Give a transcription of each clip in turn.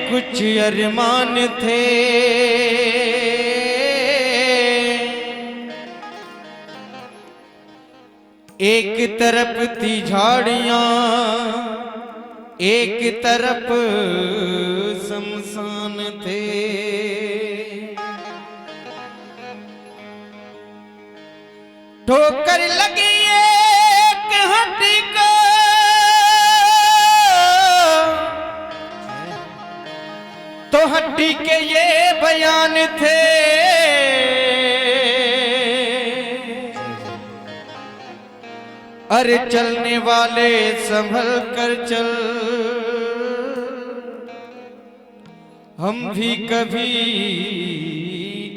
कुछ अरमान थे, एक तरफ थी झाड़ियां, एक तरफ शमशान थे। ठोकर लगी एक हड्डी को, तो हड्डी के ये बयान थे, अरे चलने वाले संभल कर चल, हम भी कभी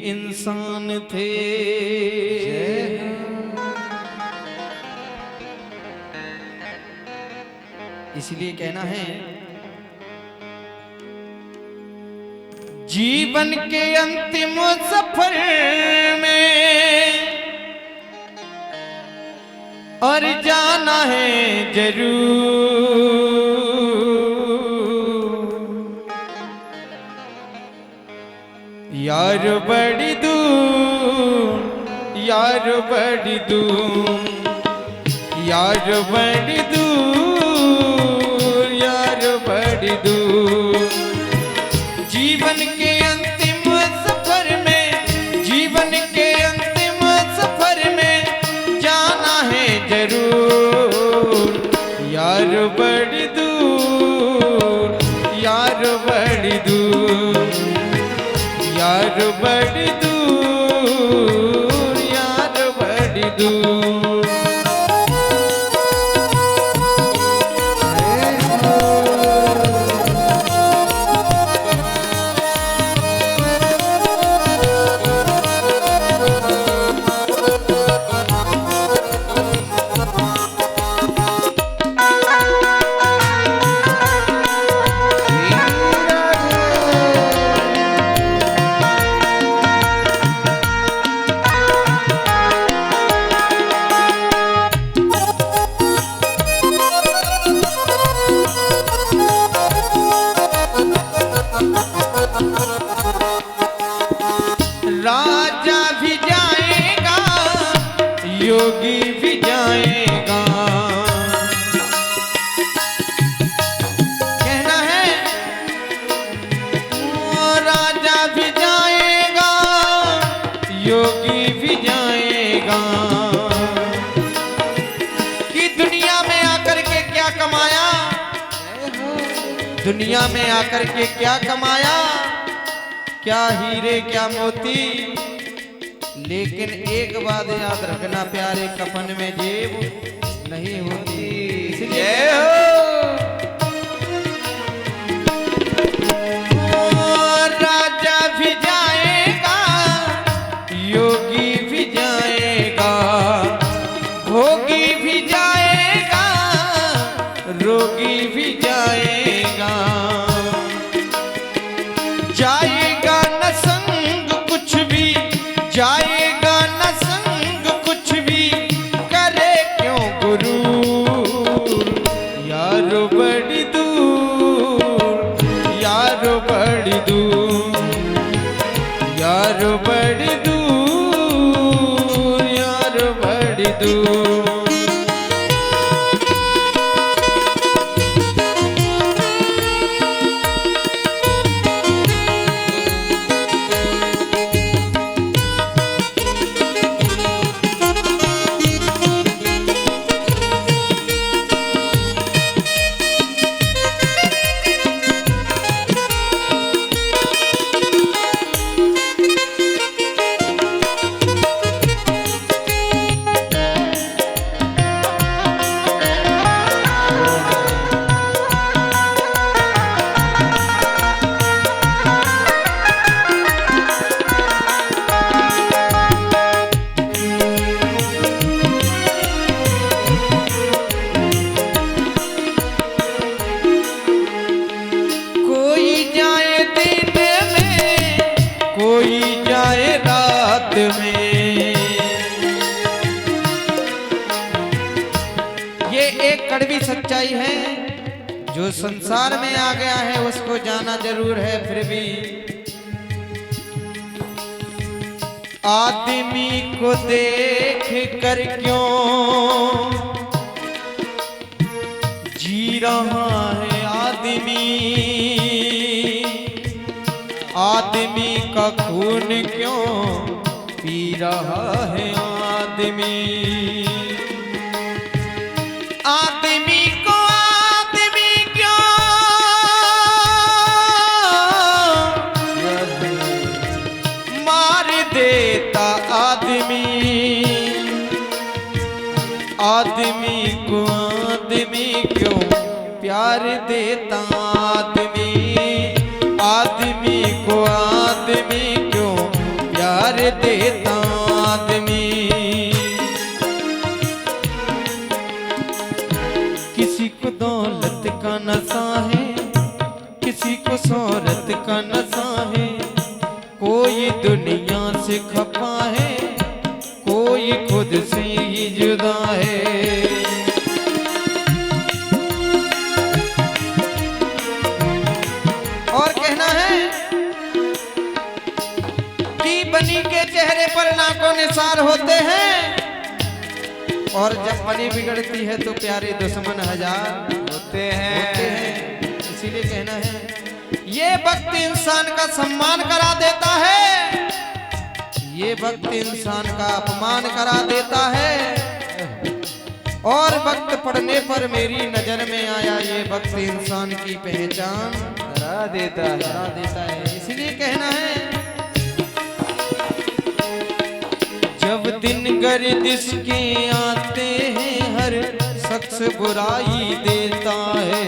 इंसान थे। इसलिए कहना है, जीवन के अंतिम सफर में और जाना है जरूर, यार बड़ी दूर, यार बड़ी दूर, यार बड़ी दूर, यार बड़ी दूर। जीवन के अंतिम सफर में, जीवन के अंतिम सफर में जाना है जरूर, यार बड़ी दूर, यार बड़ी दूर, यार बड़ी दूर, यार बड़ी दूर। राजा भी जाएगा, योगी भी जाएगा, कहना है राजा भी जाएगा, योगी भी जाएगा। कि दुनिया में आकर के क्या कमाया, दुनिया में आकर के क्या कमाया, क्या हीरे क्या मोती, लेकिन एक बात याद रखना प्यारे, कफन में जेब नहीं होती। इसलिए राजा भी जाएगा, योगी भी जाएगा, भोगी भी जाएगा, रोगी भी जाएगा। जाएगा न संग कुछ भी, जाएगा न संग कुछ भी, करे क्यों गुरूर, यार बड़ी दूर, यार बड़ी दूर, यार बड़ी दूर, यार बड़ी दूर। में। ये एक कड़वी सच्चाई है जो जो संसार में आ गया है उसको जाना जरूर है, फिर भी आदमी को देख कर क्यों जी रहा है आदमी, आदमी का खून क्यों पी रहा है आदमी, आदमी को आदमी क्यों मार देता आदमी, आदमी को आदमी क्यों प्यार देता आदमी, आदमी को आदमी क्यों प्यार देता आदमी। किसी को दौलत का नशा है, किसी को शोहरत का नशा है, कोई दुनिया से खफा है, कोई खुद से ही जुदा है। और कहना है कि बनी के चेहरे पर नाकों निसार होते हैं, और जब बनी बिगड़ती है तो प्यारे दुश्मन हजार होते हैं। इसीलिए कहना है ये वक्त इंसान का सम्मान करा देता है, ये वक्त इंसान का अपमान करा देता है, और वक्त पड़ने पर मेरी नजर में आया ये वक्त इंसान की पहचान करा देता है। इसीलिए कहना है जब दिन गर्दिश के आते हैं हर शख्स बुराई देता है,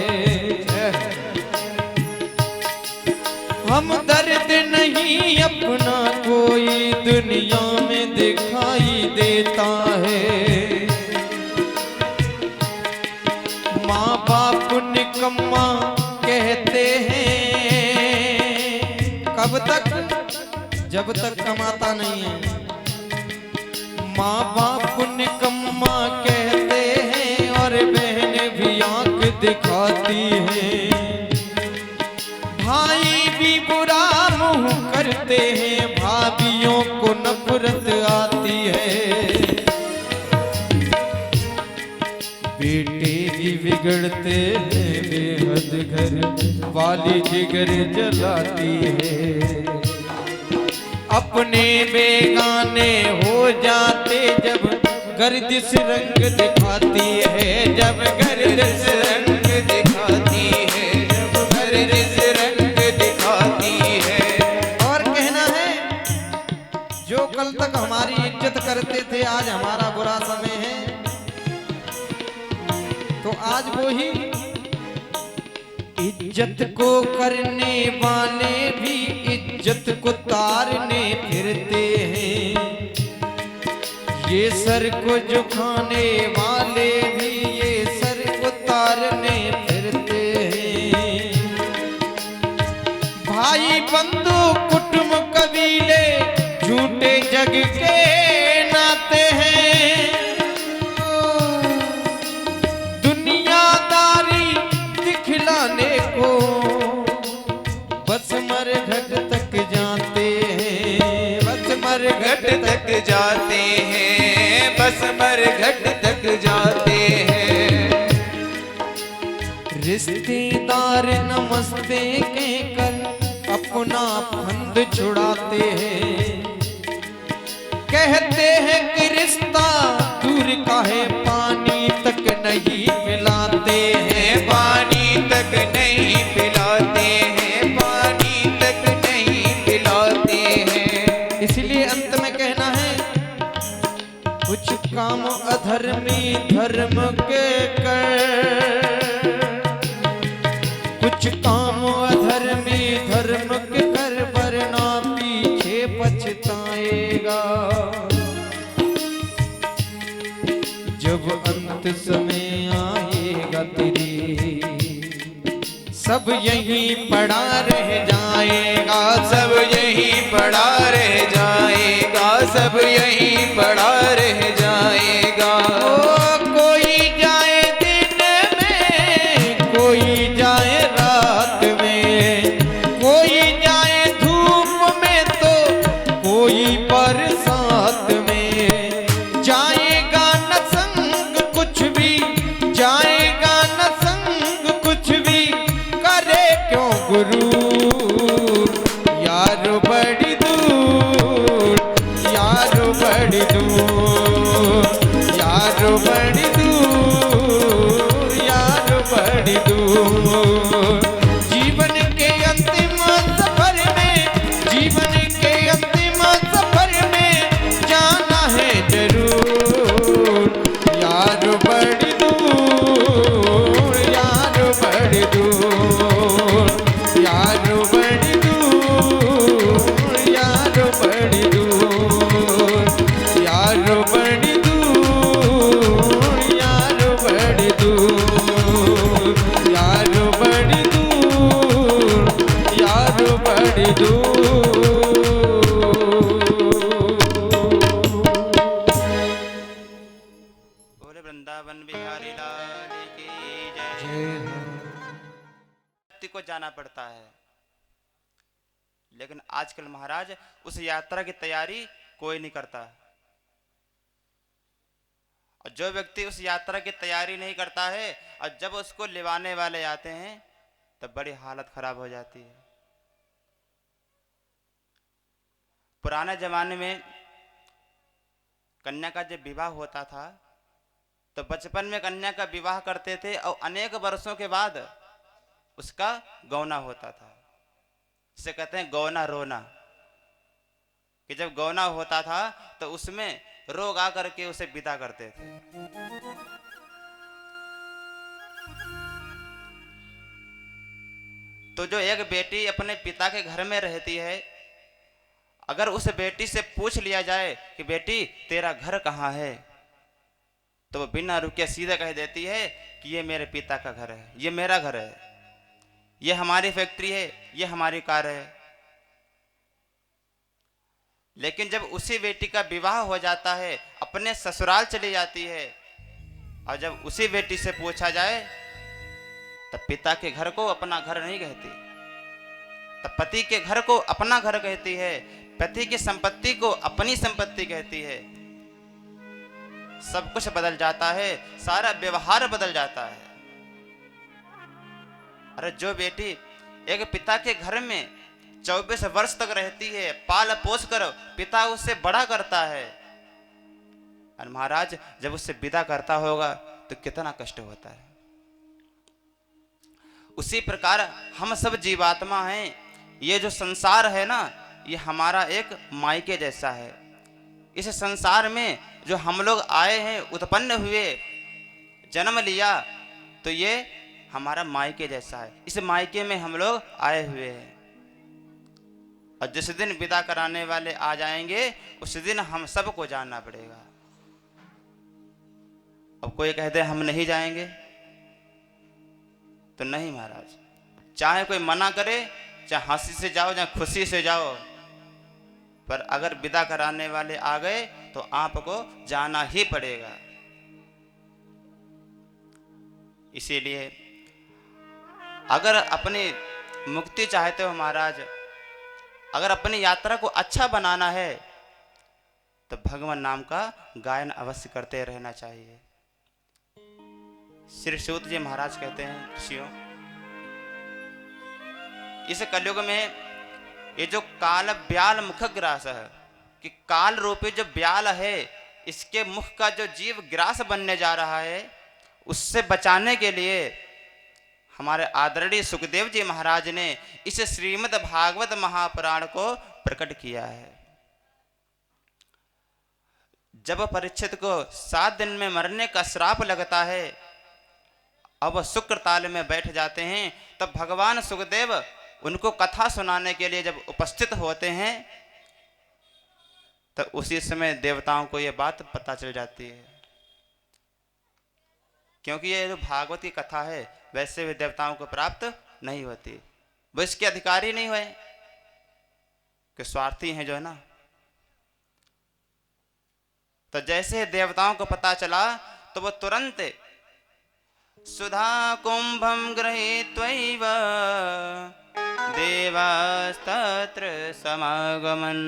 हम दर्द नहीं अपना कोई दुनिया में दिखाई देता है, माँ बाप निकम्मा कहते हैं कब तक, जब तक कमाता नहीं है, माँ बाप निकम्मा कहते हैं और बहन भी आंख दिखाती है, भाई भी बुरा मुंह करते हैं, भाभियों को नफरत आती है, बेटे भी बिगड़ते हैं बेहद घर वाली जिगर जलाती है, अपने बेगाने हो जाते जब गर्दिश रंग दिखाती है, जब गर्दिश रंग दिखाती है, जब गर्दिश रंग दिखाती है। और कहना है जो कल तक हमारी इज्जत करते थे आज हमारा बुरा समय है, तो आज वो ही इज्जत को करने वाले भी इज्जत को तारने फिरते हैं, ये सर को झुकाने वाले भी ये सर को तारने फिरते हैं, भाई बंधु कुटुंब कबीले झूठे जग के नाते हैं, दुनियादारी दिखलाने को बस मरघट तक जाते हैं, बस मरघट तक जाते हैं, बस मरघट तक जाते हैं। रिश्तेदार नमस्ते के कर अपना फंद छुड़ाते हैं, कहते हैं कि रिश्ता दूर का है, पानी तक नहीं पिलाते हैं, पानी तक नहीं पिलाते हैं, पानी तक नहीं पिलाते हैं। इसलिए अंत में कहना है कुछ काम अधर्मी धर्म के कर, कुछ काम अधर्मी धर्म के कर, वरना पीछे पछताएगा, जब अंत समय आएगा तेरी सब यहीं पड़ा रह जाएगा, सब यहीं पड़ा रह जाएगा, सब यहीं पड़ा रह जाएगा। कोई जाए दिन में कोई जाए गुरूर यारो बड़ी दूर, यारो बड़ी दूर, यारो बड़ी दूर, यारो बड़ी दूर। जीवन के अंतिम सफर में, जीवन के अंतिम सफर में जाना है जरूर, यारो बड़ी दूर, यारो बड़ी दूर, यारो बड़ी दूर, यारो बड़ी दूर, यारो बड़ी दूर, यारो बड़ी दूर, यारो बड़ी दूर, यारो बड़ी दूर। बोले वृंदावन बिहारी लाल की जय। जय हो। व्यक्ति को जाना पड़ता है, लेकिन आजकल महाराज उस यात्रा की तैयारी कोई नहीं करता। और जो व्यक्ति उस यात्रा की तैयारी नहीं करता है और जब उसको लिवाने वाले आते हैं तब बड़ी हालत खराब हो जाती है। पुराने जमाने में कन्या का जब विवाह होता था तो बचपन में कन्या का विवाह करते थे और अनेक वर्षों के बाद उसका गौना होता था। इसे कहते हैं गौना रोना, कि जब गौना होता था तो उसमें रोग आकर के उसे विदा करते थे। तो जो एक बेटी अपने पिता के घर में रहती है, अगर उस बेटी से पूछ लिया जाए कि बेटी तेरा घर कहाँ है, तो वो बिना रुके सीधे कह देती है कि ये मेरे पिता का घर है, ये मेरा घर है, ये हमारी फैक्ट्री है, ये हमारी कार है। लेकिन जब उसी बेटी का विवाह हो जाता है, अपने ससुराल चली जाती है, और जब उसी बेटी से पूछा जाए तब पिता के घर को अपना घर नहीं कहती, तब पति के घर को अपना घर कहती है, पति की संपत्ति को अपनी संपत्ति कहती है। सब कुछ बदल जाता है, सारा व्यवहार बदल जाता है। अरे जो बेटी एक पिता के घर में 24 वर्ष तक रहती है, पाल पोस कर पिता उससे बड़ा करता है, और महाराज जब उससे विदा करता होगा तो कितना कष्ट होता है। उसी प्रकार हम सब जीवात्मा हैं। ये जो संसार है ना, ये हमारा एक मायके जैसा है। इस संसार में जो हम लोग आए हैं, उत्पन्न हुए, जन्म लिया, तो ये हमारा मायके जैसा है। इस मायके में हम लोग आए हुए हैं, और जिस दिन विदा कराने वाले आ जाएंगे उस दिन हम सबको जाना पड़ेगा। अब कोई कह दे हम नहीं जाएंगे तो नहीं महाराज, चाहे कोई मना करे, चाहे हंसी से जाओ चाहे खुशी से जाओ, पर अगर विदा कराने वाले आ गए तो आपको जाना ही पड़ेगा। इसीलिए अगर अपनी मुक्ति चाहते हो महाराज, अगर अपनी यात्रा को अच्छा बनाना है तो भगवान नाम का गायन अवश्य करते रहना चाहिए। श्री सूत जी महाराज कहते हैं, ऋषियों, इस कलयुग में ये जो काल ब्याल मुख ग्रास है, कि काल रूपी जो ब्याल है, इसके मुख का जो जीव ग्रास बनने जा रहा है, उससे बचाने के लिए हमारे आदरणीय सुखदेव जी महाराज ने इस श्रीमद् भागवत महापुराण को प्रकट किया है। जब परीक्षित को 7 दिन में मरने का श्राप लगता है, अब शुक्र ताल में बैठ जाते हैं, तब भगवान सुखदेव उनको कथा सुनाने के लिए जब उपस्थित होते हैं, तो उसी समय देवताओं को यह बात पता चल जाती है। क्योंकि ये जो भागवत की कथा है वैसे भी देवताओं को प्राप्त नहीं होती, वो इसके अधिकारी नहीं हुए, कि स्वार्थी हैं जो है ना। तो जैसे देवताओं को पता चला तो वो तुरंत सुधा कुंभम गृहीत्वैव देवास्तत्र समागमन,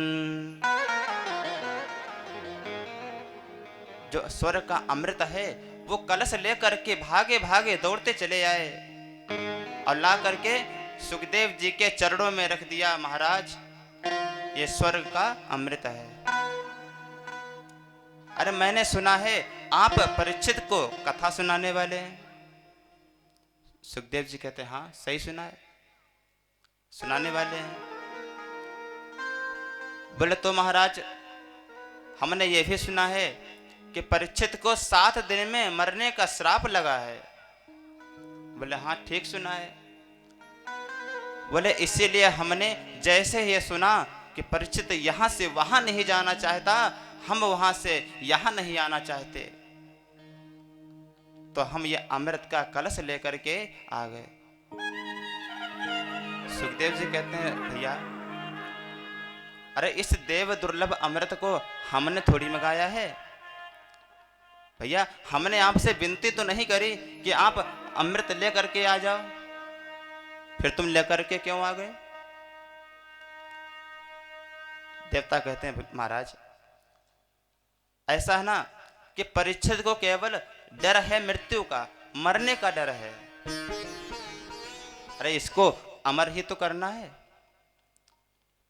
जो स्वर्ग का अमृत है वो कलश लेकर के भागे भागे दौड़ते चले आए, और ला करके सुखदेव जी के चरणों में रख दिया, महाराज ये स्वर्ग का अमृत है। अरे मैंने सुना है आप परीक्षित को कथा सुनाने वाले हैं। सुखदेव जी कहते हैं हाँ सही सुना है, सुनाने वाले हैं। बोले तो महाराज हमने ये भी सुना है कि परीक्षित को 7 दिन में मरने का श्राप लगा है। बोले हाँ ठीक सुना है। बोले इसीलिए हमने जैसे ही ये सुना कि परीक्षित यहां से वहां नहीं जाना चाहता, हम वहां से यहां नहीं आना चाहते, तो हम ये अमृत का कलश लेकर के आ गए। सुखदेव जी कहते हैं भैया अरे इस देव दुर्लभ अमृत को हमने थोड़ी मंगाया है भैया, हमने आपसे विनती तो नहीं करी कि आप अमृत लेकर के आ जाओ, फिर तुम लेकर के क्यों आ गए? देवता कहते हैं महाराज ऐसा है ना कि परीक्षित को केवल डर है मृत्यु का, मरने का डर है। अरे इसको अमर ही तो करना है,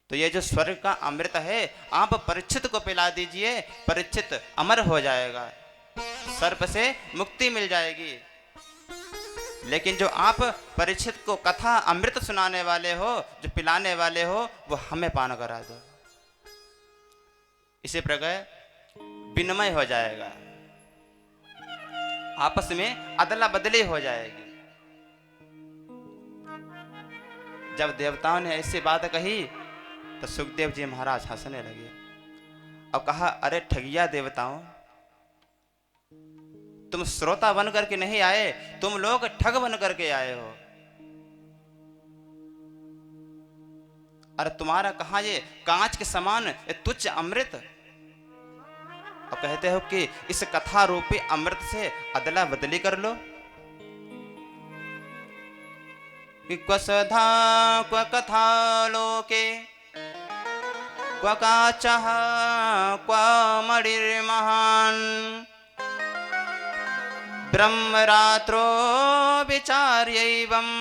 तो ये जो स्वर्ग का अमृत है आप परीक्षित को पिला दीजिए, परीक्षित अमर हो जाएगा, सर्प से मुक्ति मिल जाएगी। लेकिन जो आप परीक्षित को कथा अमृत सुनाने वाले हो, जो पिलाने वाले हो, वो हमें पान करा दो। इसी प्रकार विनिमय हो जाएगा, आपस में अदला बदली हो जाएगी। जब देवताओं ने ऐसी बात कही तो सुखदेव जी महाराज हंसने लगे और कहा अरे ठगिया देवताओं, तुम श्रोता बन करके नहीं आए, तुम लोग ठग बन करके आए हो। अरे तुम्हारा कहां ये कांच के समान ये तुच्छ अमृत, और कहते हो कि इस कथा रूपी अमृत से अदला बदली कर लो। कि क्व सधा क्व कथा लोके क्व काचः क्व मणिर्महान् ब्रह्मरात्रो विचार्यैवम्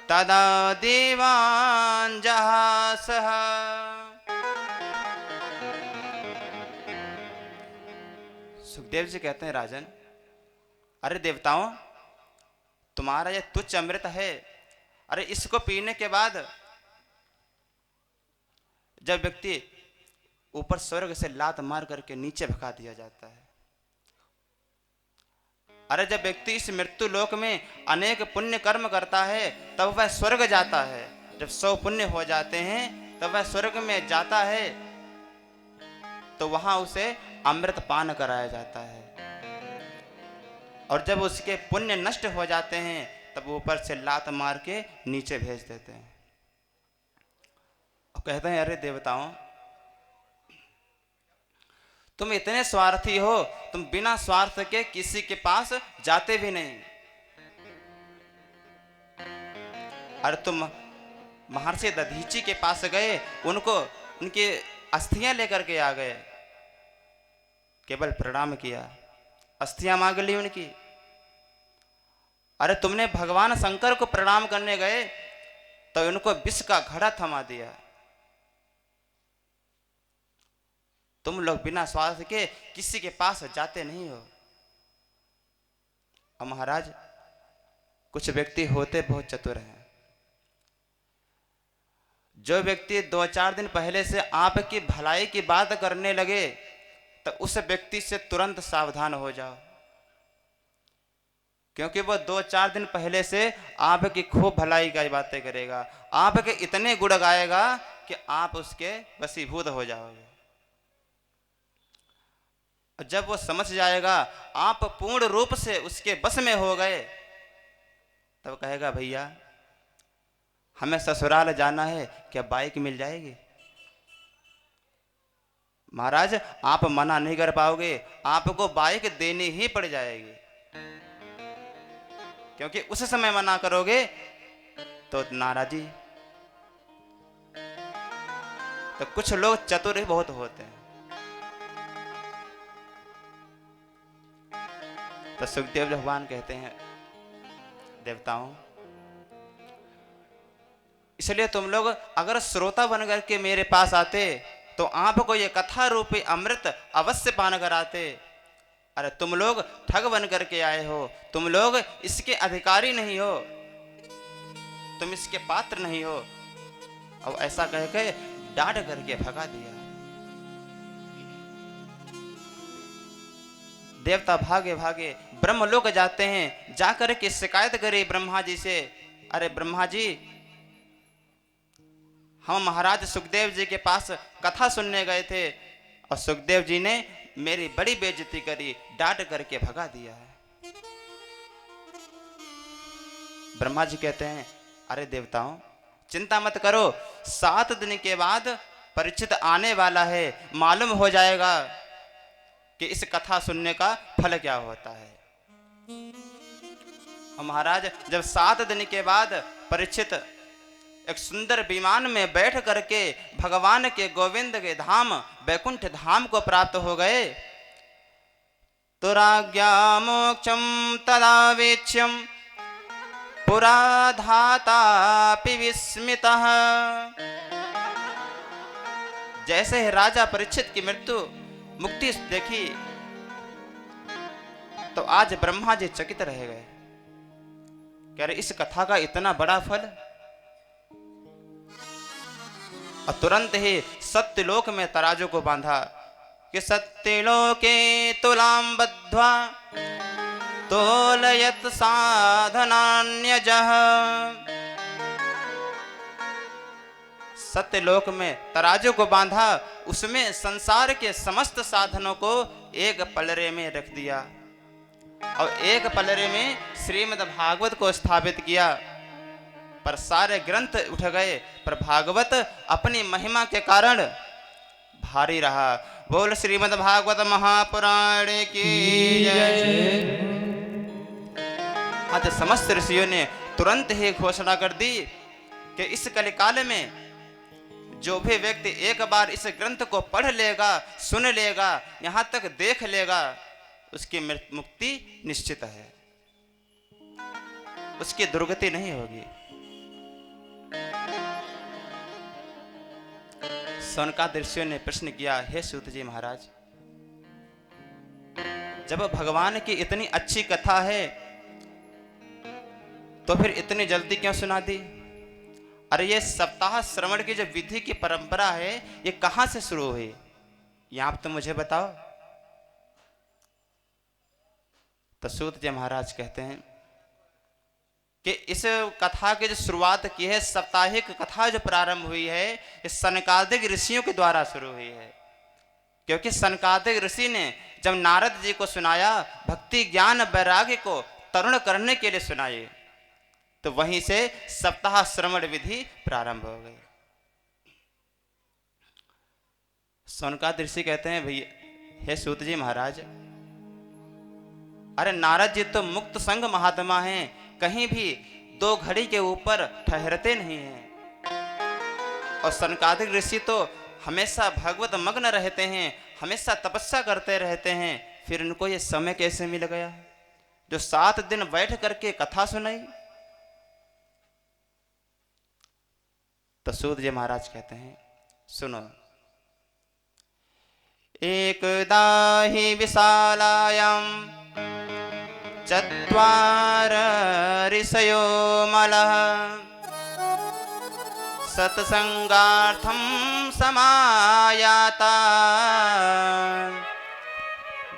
तदा देवान् जहासः। सुखदेव जी कहते हैं राजन अरे देवताओं, तुम्हारा यह तुच्छ अमृत है, अरे इसको पीने के बाद जब व्यक्ति ऊपर स्वर्ग से लात मार करके नीचे भगा दिया जाता है, अरे जब व्यक्ति इस मृत्यु लोक में अनेक पुण्य कर्म करता है तब वह स्वर्ग जाता है, जब 100 पुण्य हो जाते हैं तब वह स्वर्ग में जाता है, तो वहां उसे अमृत पान कराया जाता है, और जब उसके पुण्य नष्ट हो जाते हैं तब ऊपर से लात मार के नीचे भेज देते हैं। और कहते हैं अरे देवताओं, तुम इतने स्वार्थी हो, तुम बिना स्वार्थ के किसी के पास जाते भी नहीं। अरे तुम महर्षि दधीची के पास गए, उनको उनकी अस्थियां लेकर के आ गए, केवल प्रणाम किया, अस्थियां मांग ली उनकी। अरे तुमने भगवान शंकर को प्रणाम करने गए तो उनको विष का घड़ा थमा दिया। तुम लोग बिना स्वार्थ के किसी के पास जाते नहीं हो। और महाराज कुछ व्यक्ति होते बहुत चतुर हैं, जो व्यक्ति 2-4 दिन पहले से आपकी भलाई की बात करने लगे तो उस व्यक्ति से तुरंत सावधान हो जाओ, क्योंकि वो 2-4 दिन पहले से आपकी खूब भलाई की बातें करेगा, आपके इतने गुण गाएगा कि आप उसके वशीभूत हो जाओगे। जब वो समझ जाएगा आप पूर्ण रूप से उसके बस में हो गए, तब कहेगा भैया हमें ससुराल जाना है, क्या बाइक मिल जाएगी? महाराज आप मना नहीं कर पाओगे, आपको बाइक देनी ही पड़ जाएगी, क्योंकि उस समय मना करोगे तो नाराजी। तो कुछ लोग चतुर ही बहुत होते हैं। तो सुखदेव भगवान कहते हैं देवताओं, इसलिए तुम लोग अगर श्रोता बन करके मेरे पास आते तो आपको ये कथा रूपी अमृत अवश्य पान कराते। अरे तुम लोग ठग बन करके आए हो, तुम लोग इसके अधिकारी नहीं हो, तुम इसके पात्र नहीं हो। अब ऐसा कह के डांट करके भगा दिया। देवता भागे भागे ब्रह्मलोक जाते हैं, जाकर के शिकायत करे ब्रह्मा जी से, अरे ब्रह्मा जी, हम महाराज सुखदेव जी के पास कथा सुनने गए थे और सुखदेव जी ने मेरी बड़ी बेइज्जती करी, डांट करके भगा दिया है। ब्रह्मा जी कहते हैं, अरे देवताओं चिंता मत करो, 7 दिन के बाद परीक्षित आने वाला है, मालूम हो जाएगा कि इस कथा सुनने का फल क्या होता है। और महाराज जब 7 दिन के बाद परीक्षित एक सुंदर विमान में बैठ करके भगवान के गोविंद के धाम वैकुंठ धाम को प्राप्त हो गए, तो राज्ञा मोक्षम तदावेक्ष्यम पुरा धातापि विस्मितः। जैसे ही राजा परीक्षित की मृत्यु मुक्ति देखी तो आज ब्रह्मा जी चकित रह गए। कह रहे इस कथा का इतना बड़ा फल। और तुरंत ही सत्यलोक में तराजू को बांधा कि सत्यलोके तुलाम बद्ध्वा तोलयत साधनान्यजः। सत्यलोक में तराजू को बांधा, उसमें संसार के समस्त साधनों को एक पलरे में रख दिया और एक पलरे में श्रीमद् भागवत को स्थापित किया। पर सारे ग्रंथ उठ गए, पर भागवत अपनी महिमा के कारण भारी रहा। बोल श्रीमद् भागवत महापुराण की जय। आज समस्त ऋषियों ने तुरंत ही घोषणा कर दी कि इस कलिकाल में जो भी व्यक्ति एक बार इस ग्रंथ को पढ़ लेगा, सुन लेगा, यहां तक देख लेगा, उसकी मुक्ति निश्चित है, उसकी दुर्गति नहीं होगी। सौनकादिक ऋषियों ने प्रश्न किया, हे सूत जी महाराज, जब भगवान की इतनी अच्छी कथा है तो फिर इतनी जल्दी क्यों सुना दी? अरे ये सप्ताह श्रवण की जो विधि की परंपरा है ये कहां से शुरू हुई, यहां तो मुझे बताओ। तो सूत जी महाराज कहते हैं कि इस कथा की जो शुरुआत की है, साप्ताहिक कथा जो प्रारंभ हुई है, ये सनकादिक ऋषियों के द्वारा शुरू हुई है। क्योंकि सनकादिक ऋषि ने जब नारद जी को सुनाया, भक्ति ज्ञान वैराग्य को तरुण करने के लिए सुनाए, तो वहीं से सप्ताह श्रवण विधि प्रारंभ हो गई। सौनकादिक ऋषि कहते हैं, भैया हे सूत जी महाराज, अरे नारद जी तो मुक्त संग महात्मा हैं, कहीं भी 2 घड़ी के ऊपर ठहरते नहीं हैं। और सनकादिक ऋषि तो हमेशा भगवत मग्न रहते हैं, हमेशा तपस्या करते रहते हैं, फिर इनको ये समय कैसे मिल गया जो 7 दिन बैठ करके कथा सुनाई? तो सूत जी महाराज कहते हैं, सुनो। एकदा हि विशालायां चत्वार ऋषयो मलः सत्संगार्थं समायाता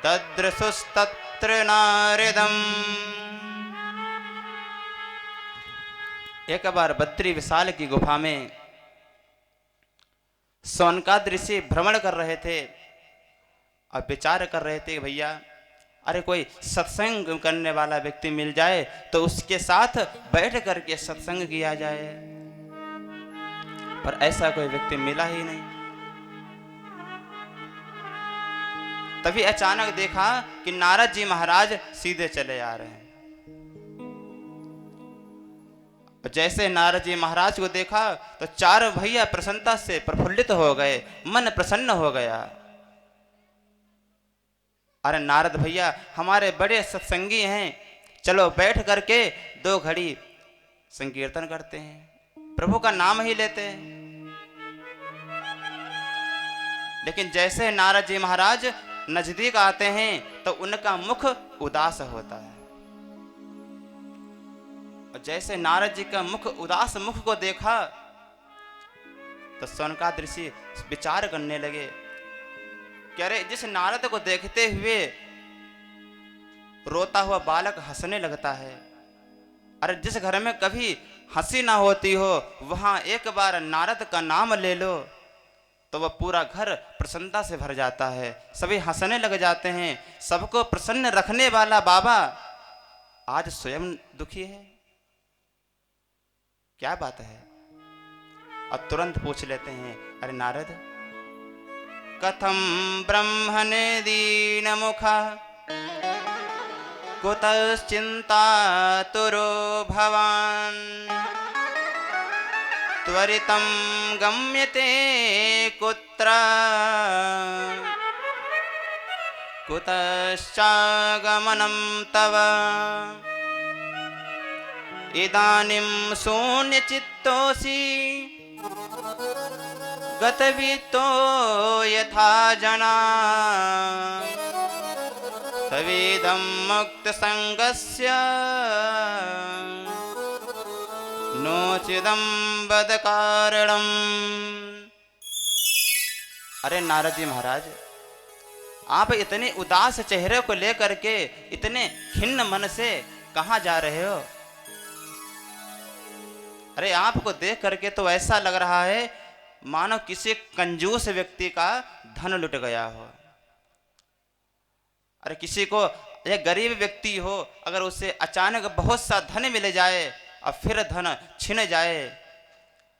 ददृशुस्तत्र नारदम्। एक बार बद्री विशाल की गुफा में सौनकादिक ऋषि भ्रमण कर रहे थे और विचार कर रहे थे, भैया अरे कोई सत्संग करने वाला व्यक्ति मिल जाए तो उसके साथ बैठ करके सत्संग किया जाए, पर ऐसा कोई व्यक्ति मिला ही नहीं। तभी अचानक देखा कि नारद जी महाराज सीधे चले आ रहे हैं। जैसे नारद जी महाराज को देखा तो 4 भैया प्रसन्नता से प्रफुल्लित हो गए, मन प्रसन्न हो गया। अरे नारद भैया हमारे बड़े सत्संगी हैं, चलो बैठ करके 2 घड़ी संकीर्तन करते हैं, प्रभु का नाम ही लेते हैं। लेकिन जैसे नारद जी महाराज नजदीक आते हैं तो उनका मुख उदास होता है। और जैसे नारद जी का मुख उदास मुख को देखा तो सौनकादिक ऋषि विचार करने लगे कि अरे जिस नारद को देखते हुए रोता हुआ बालक हंसने लगता है, अरे जिस घर में कभी हंसी ना होती हो वहां एक बार नारद का नाम ले लो तो वह पूरा घर प्रसन्नता से भर जाता है, सभी हंसने लग जाते हैं। सबको प्रसन्न रखने वाला बाबा आज स्वयं दुखी है, क्या बात है? और तुरंत पूछ लेते हैं, अरे नारद, कथम ब्रह्मणे दीन मुखा कुतश्चिंता तुरो भवान त्वरितं गम्यते कुत्र कुतश्चागमनं तव इदानीं शून्यचित्तोऽसि गतवितो यथा जना तवेदं मुक्तसंगस्य नोचिदं वद कारणम्। अरे नारद जी महाराज, आप इतने उदास चेहरे को लेकर के इतने खिन्न मन से कहां जा रहे हो? अरे आपको देख करके तो ऐसा लग रहा है मानो किसी कंजूस व्यक्ति का धन लुट गया हो। अरे किसी को, यह गरीब व्यक्ति हो, अगर उसे अचानक बहुत सा धन मिल जाए और फिर धन छिन जाए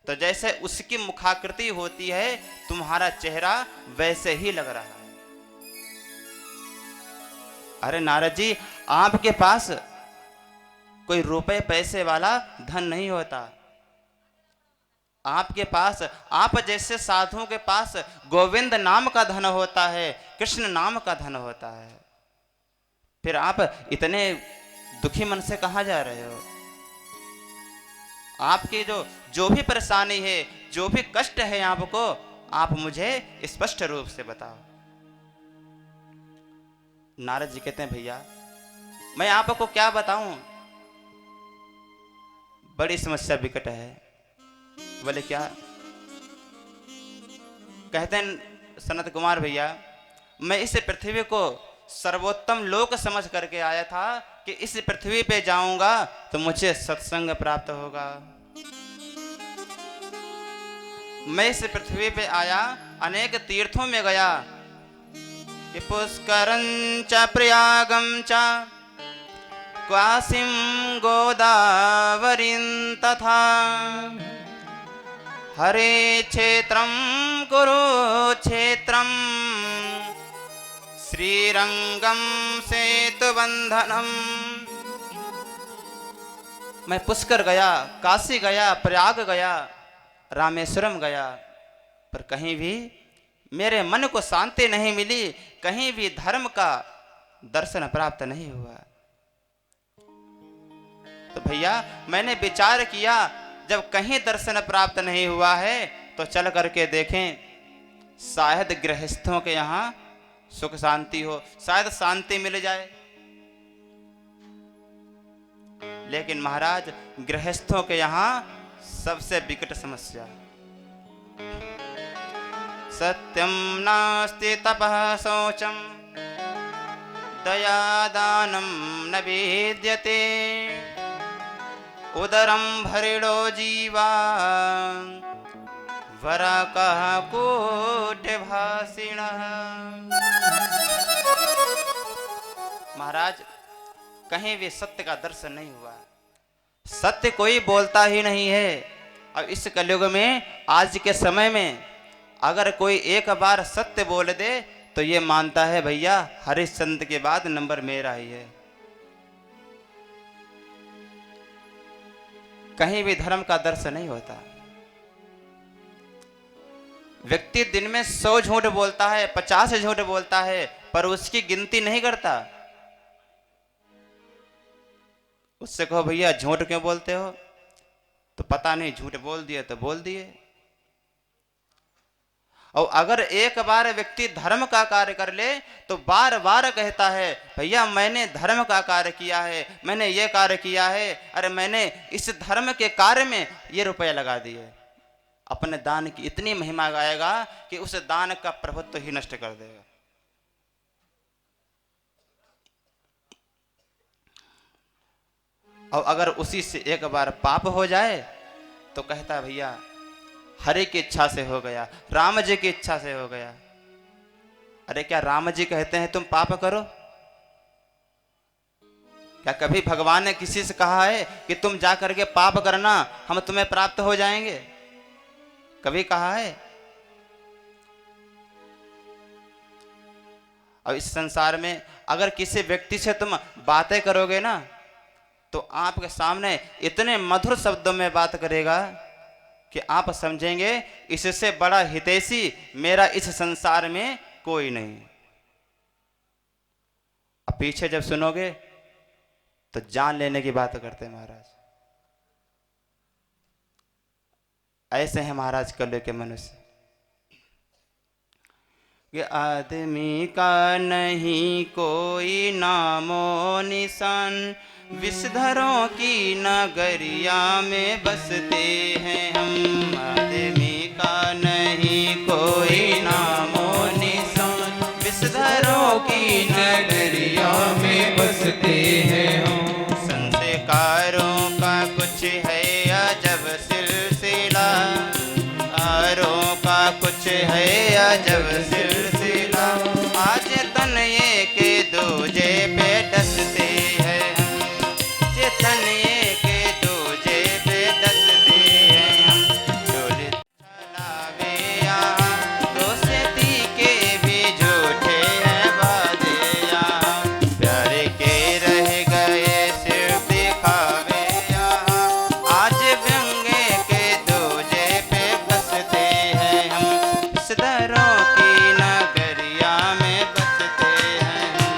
तो जैसे उसकी मुखाकृति होती है तुम्हारा चेहरा वैसे ही लग रहा है। अरे नारद जी, आपके पास कोई रुपए पैसे वाला धन नहीं होता। आपके पास, आप जैसे साधुओं के पास गोविंद नाम का धन होता है, कृष्ण नाम का धन होता है। फिर आप इतने दुखी मन से कहां जा रहे हो? आपकी जो भी परेशानी है, जो भी कष्ट है आपको, आप मुझे स्पष्ट रूप से बताओ। नारद जी कहते हैं, भैया मैं आपको क्या बताऊं, बड़ी समस्या विकट है। बोले क्या? कहते हैं सनत कुमार भैया, मैं इस पृथ्वी को सर्वोत्तम लोक समझ करके आया था कि इस पृथ्वी पे जाऊंगा तो मुझे सत्संग प्राप्त होगा। मैं इस पृथ्वी पे आया, अनेक तीर्थों में गया, कि पुष्करं च प्रयागं च काशीं गोदावरीं तथा हरे क्षेत्रं कुरुक्षेत्रं श्रीरंगम सेतुबंधनम। मैं पुष्कर गया, काशी गया, प्रयाग गया, रामेश्वरम गया, पर कहीं भी मेरे मन को शांति नहीं मिली, कहीं भी धर्म का दर्शन प्राप्त नहीं हुआ। तो भैया मैंने विचार किया, जब कहीं दर्शन प्राप्त नहीं हुआ है तो चल करके देखें, शायद गृहस्थों के यहाँ सुख शांति हो, शायद शांति मिल जाए। लेकिन महाराज, गृहस्थों के यहाँ सबसे विकट समस्या, सत्यम नास्ति तपः शौचम दया दानम न विद्यते उदरम भरिणो जीवा वराकः कूटभाषिणः। महाराज, कहीं भी सत्य का दर्शन नहीं हुआ, सत्य कोई बोलता ही नहीं है। अब इस कलयुग में, आज के समय में, अगर कोई एक बार सत्य बोल दे तो ये मानता है भैया हरिश्चंद्र के बाद नंबर मेरा ही है। कहीं भी धर्म का दर्शन नहीं होता। व्यक्ति दिन में 100 झूठ बोलता है, 50 झूठ बोलता है, पर उसकी गिनती नहीं करता। उससे कहो भैया झूठ क्यों बोलते हो, तो पता नहीं झूठ बोल दिए तो बोल दिए। और अगर एक बार व्यक्ति धर्म का कार्य कर ले तो बार बार कहता है भैया मैंने धर्म का कार्य किया है, मैंने ये कार्य किया है, अरे मैंने इस धर्म के कार्य में ये रुपए लगा दिए। अपने दान की इतनी महिमा गाएगा कि उस दान का प्रभुत्व ही नष्ट कर देगा। और अगर उसी से एक बार पाप हो जाए तो कहता है भैया हरि की इच्छा से हो गया, राम जी की इच्छा से हो गया। अरे क्या राम जी कहते हैं तुम पाप करो? क्या कभी भगवान ने किसी से कहा है कि तुम जा करके पाप करना, हम तुम्हें प्राप्त हो जाएंगे? कभी कहा है? और इस संसार में अगर किसी व्यक्ति से तुम बातें करोगे ना तो आपके सामने इतने मधुर शब्दों में बात करेगा कि आप समझेंगे इससे बड़ा हितैषी मेरा इस संसार में कोई नहीं। अब पीछे जब सुनोगे तो जान लेने की बात करते हैं महाराज। ऐसे हैं महाराज कल के मनुष्य कि आदमी का नहीं कोई नामो निशान, विषधरों की नगरिया में बसते हैं हम। आदमी का नहीं कोई नामो निशान, विषधरों की नगरिया में बसते हैं हम। संस्कारों का कुछ है अजब सिलसिला, आरों का कुछ है अजब सिलसिला। आज तन ये के दूजे पे डसते हैं, चेतन ये के दूजे पे डसते हैं हम। डोले चलावे यहाँ दोस्ती के भी झूठे हैं वादे यहाँ, प्यारे के रह गए सिर्फ दिखावे यहाँ। आज व्यंगे के दूजे पे बसते हैं हम, सदरों की नगरिया में बसते हैं हम।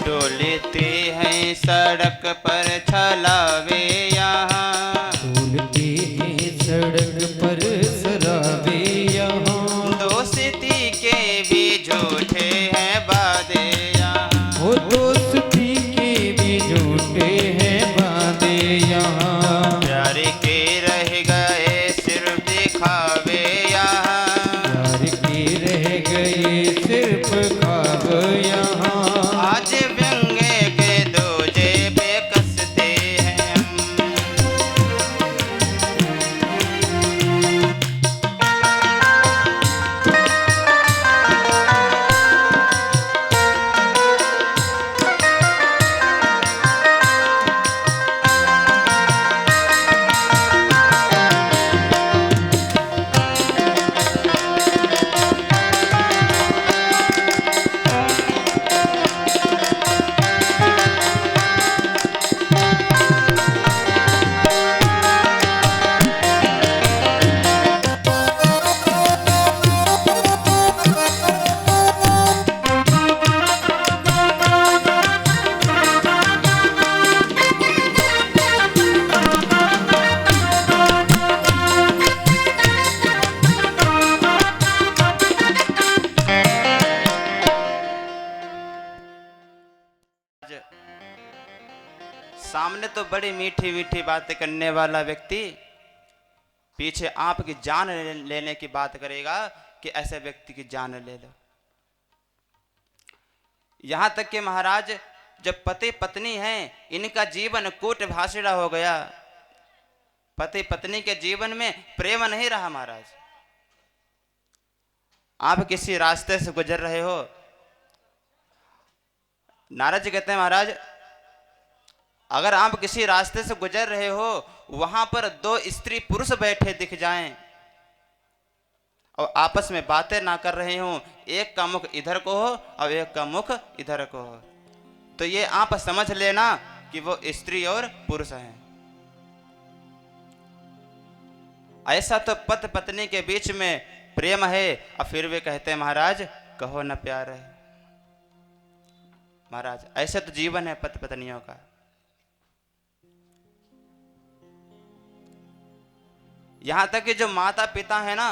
डोलते हैं सड़क पर छलावे यहाँ, भूलती है सड़क पर सरावे यहाँ। दोस्ती के भी झूठे हैं वादे यहाँ, वो दोस्ती के भी झूठे हैं वादे यहाँ। प्यारे के रह गए सिर्फ दिखावे यहाँ, प्यार के रह गए सिर्फ ख्वाब यहाँ। आज व्यंगे के दूजे पे कसते हैं हम। सामने तो बड़ी मीठी मीठी बातें करने वाला व्यक्ति पीछे आपकी जान लेने की बात करेगा कि ऐसे व्यक्ति की जान ले लो। यहां तक कि महाराज जब पति पत्नी हैं, इनका जीवन कूट भाषिड़ा हो गया। पति पत्नी के जीवन में प्रेम नहीं रहा महाराज। आप किसी रास्ते से गुजर रहे हो, नारद जी कहते हैं महाराज अगर आप किसी रास्ते से गुजर रहे हो, वहां पर दो स्त्री पुरुष बैठे दिख जाएं और आपस में बातें ना कर रहे हो, एक का मुख इधर को हो और एक का मुख इधर को हो, तो ये आप समझ लेना कि वो स्त्री और पुरुष हैं। ऐसा तो पति पत्नी के बीच में प्रेम है और फिर वे कहते हैं महाराज कहो न प्यार है। महाराज ऐसे तो जीवन है पति पत्नियों का। यहां तक कि जो माता पिता है ना,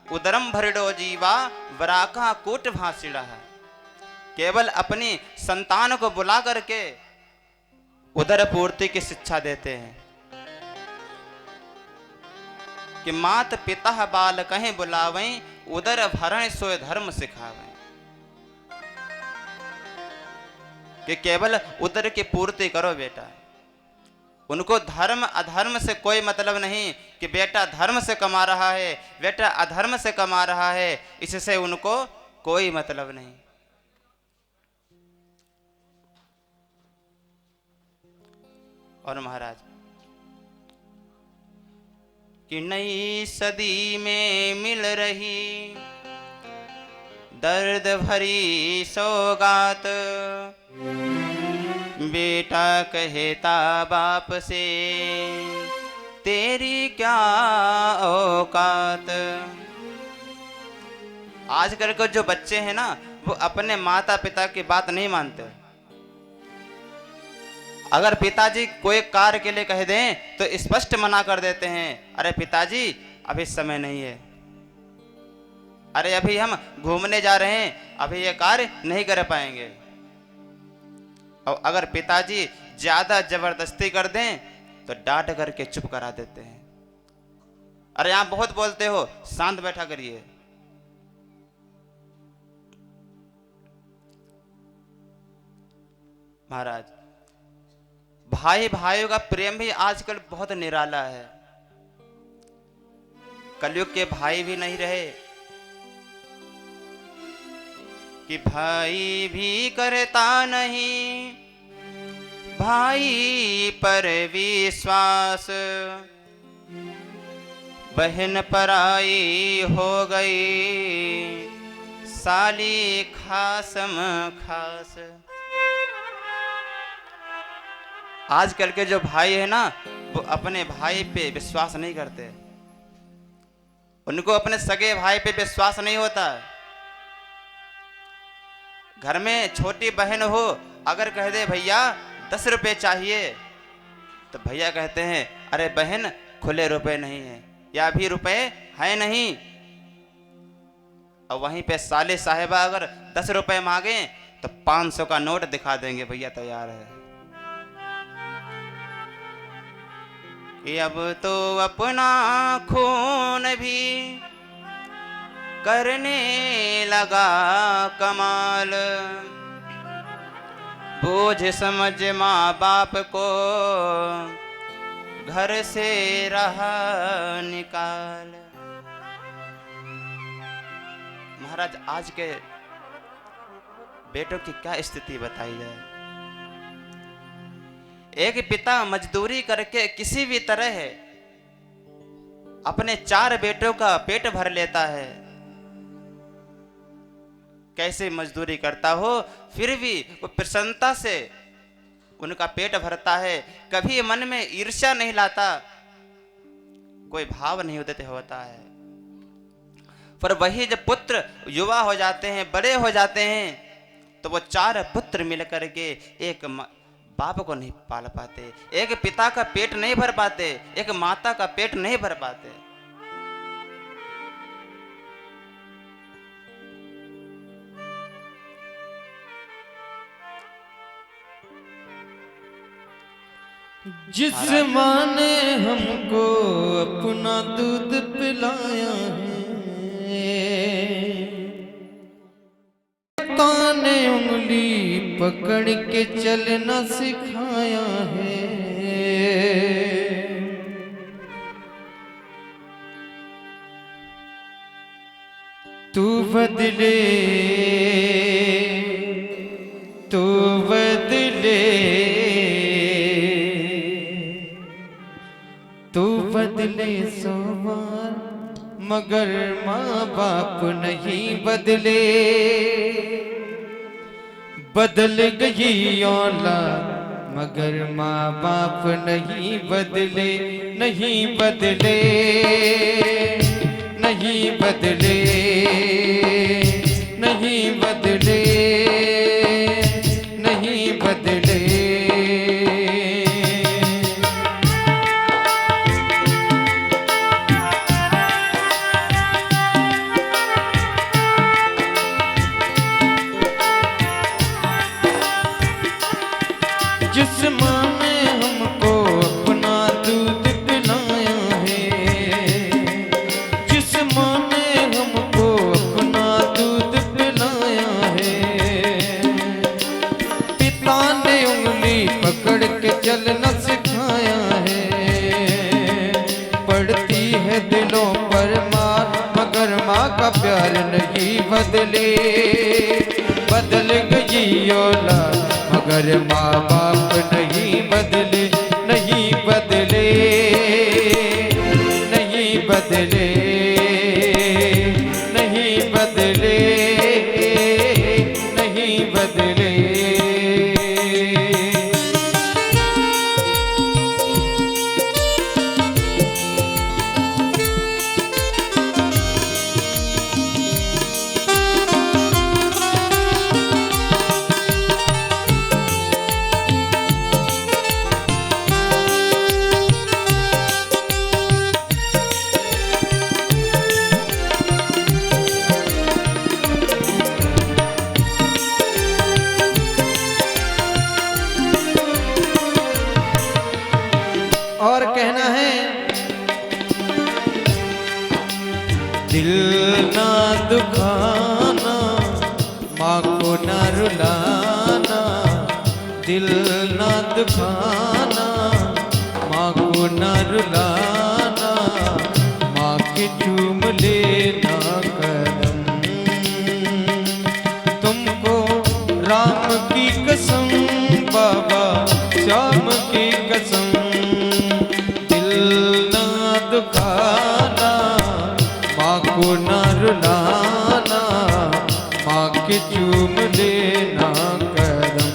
उदरम भरिडो जीवा वराका कूट भाषिड़ा है, केवल अपनी संतान को बुला करके उदर पूर्ति की शिक्षा देते हैं कि मात पिता बाल कहीं बुलावें, उदर भरण सोय धर्म सिखावें, कि केवल उदर की पूर्ति करो बेटा। उनको धर्म अधर्म से कोई मतलब नहीं कि बेटा धर्म से कमा रहा है, बेटा अधर्म से कमा रहा है, इससे उनको कोई मतलब नहीं। और महाराज कि नई सदी में मिल रही दर्द भरी सौगात, बेटा कहता बाप से तेरी क्या औकात। आजकल के जो बच्चे हैं ना, वो अपने माता पिता की बात नहीं मानते। अगर पिताजी कोई कार्य के लिए कह दें तो स्पष्ट मना कर देते हैं, अरे पिताजी अभी समय नहीं है, अरे अभी हम घूमने जा रहे हैं, अभी ये कार्य नहीं कर पाएंगे। और अगर पिताजी ज्यादा जबरदस्ती कर दें तो डांट करके चुप करा देते हैं, अरे आप बहुत बोलते हो, शांत बैठा करिए। महाराज भाई भाइयों का प्रेम भी आजकल बहुत निराला है। कलयुग के भाई भी नहीं रहे कि भाई भी करता नहीं भाई पर विश्वास, बहन पराई हो गई साली खासम खास। आजकल के जो भाई है ना, वो अपने भाई पे विश्वास नहीं करते, उनको अपने सगे भाई पे विश्वास नहीं होता। घर में छोटी बहन हो, अगर कह दे भैया 10 रुपए चाहिए, तो भैया कहते हैं अरे बहन खुले रुपए नहीं है, या भी रुपए है नहीं। और वहीं पे साले साहिबा अगर 10 रुपए मांगे तो 500 का नोट दिखा देंगे, भैया तैयार है। कि अब तो अपना खून भी करने लगा कमाल, बोझ समझ माँ बाप को घर से रहा निकाल। महाराज आज के बेटों की क्या स्थिति बताई जाए। एक पिता मजदूरी करके किसी भी तरह अपने 4 बेटों का पेट भर लेता है। कैसे मजदूरी करता हो, फिर भी वो प्रसन्नता से उनका पेट भरता है, कभी मन में ईर्ष्या नहीं लाता, कोई भाव नहीं उदित होता है। पर वही जब पुत्र युवा हो जाते हैं, बड़े हो जाते हैं, तो वो 4 पुत्र मिलकर के एक बाप को नहीं पाल पाते, एक पिता का पेट नहीं भर पाते, एक माता का पेट नहीं भर पाते। जिस माँ ने हमको अपना दूध पिलाया है, ताने उंगली पकड़ के चलना सिखाया है। तू बदले तू बदले तू बदले सौ बार, मगर माँ बाप नहीं बदले। बदल गई औलाद मगर माँ बाप नहीं बदले, नहीं बदले, नहीं बदले, नहीं बदले, नहीं बदले। जिस माँ ने हमको अपना दूध पिलाया है, जिस माँ ने हमको अपना दूध पिलाया है, पिता ने उंगली पकड़ के चलना सिखाया है। पड़ती है दिलों पर मार मगर माँ का प्यार नहीं बदले। बदल गई औलाद मगर माँ बाप नहीं बदले, नहीं बदले, नहीं बदले, नहीं बदले, नहीं बदले। और कहना है, दिल ना दुखाना माँ को ना रुलाना, दिल ना दुखाना माँ को ना रुलाना, माँ के चूम लेना करम। तुमको राम की कसम बाबा श्याम की कसम, दुखाना माँ को ना रुलाना, माँ के चूम लेना करम।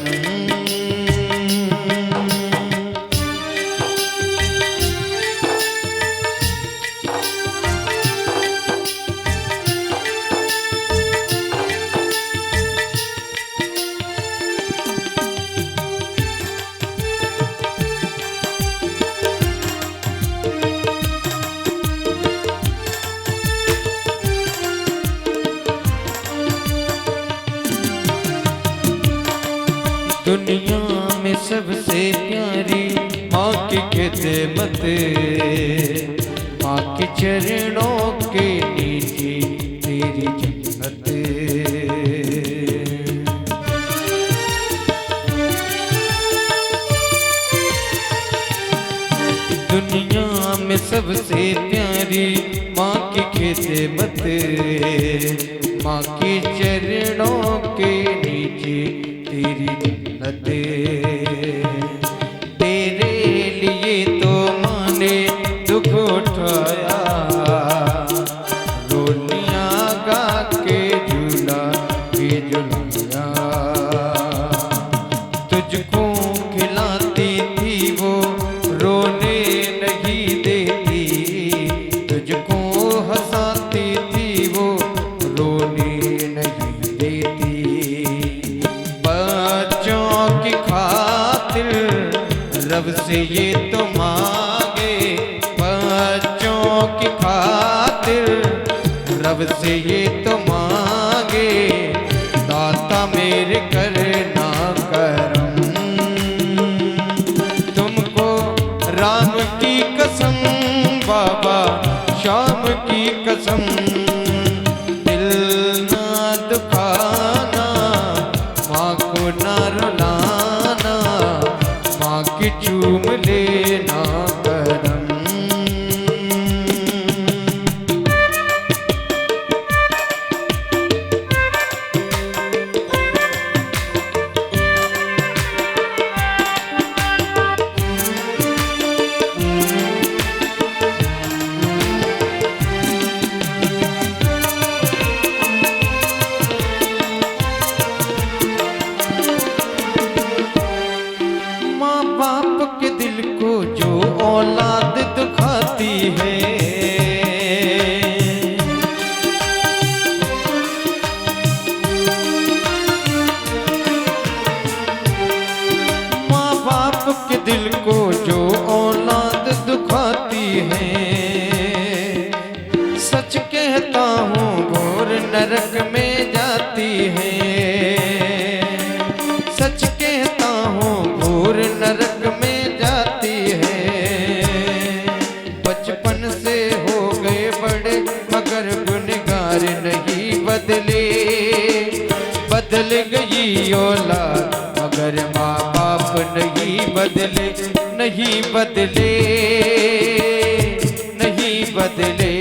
दुनिया में सबसे प्यारी माँ की खिदमत, माँ के चरणों के नीचे तेरी जन्नत। दुनिया में सबसे प्यारी माँ की खिदमत, माँ के चरणों के नीचे तेरी जन्नत। तेरे लिए तो माँ ने दुख उठाया, रोलियाँ गा के झूला भी झुलाया। तुझको खिलाती थी वो रोने नहीं देती, तुझको हंसाती थी वो रोने नहीं देती। बच्चों की खातिर रब से ये तो मांगे, बच्चों की खातिर रब से ये तो मांगे, दाता मेरे करना करम। तुमको श्याम की कसम दिल ना दुखाना, माँ को ना रुलाना, माँ की चूम लेना करम। माँ बाप के दिल को जो औलाद दुखाती है, माँ बाप के दिल को जो औलाद दुखाती है, सच कहता हूँ घोर नरक में जाती है। सच कहता हूँ घोर नरक में जाती है। बचपन से हो गए बड़े मगर गुनहगार नहीं बदले, बदल गई औलाद मगर माँ बाप नहीं बदले, नहीं बदले, नहीं बदले,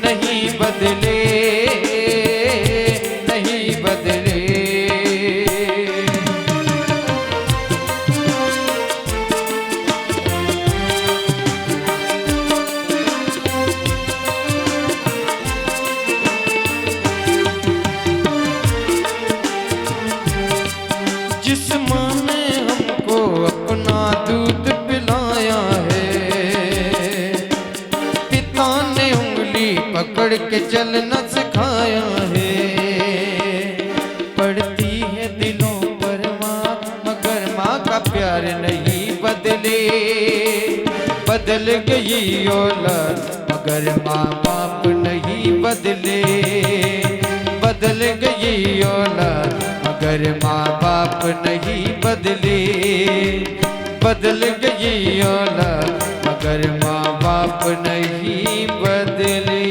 नहीं बदले, नहीं बदले। जिस माँ ने हमको अपना दूध पिलाया है, पिता ने उंगली पकड़ के चलना सिखाया है। पड़ती है दिलों पर माँ मगर माँ का प्यार नहीं बदले, बदल गई औलाद मगर माँ बाप नहीं बदले, बदल गई औलाद मगर माँ बाप नहीं बदले, बदल गई औलाद मगर माँ बाप नहीं बदले,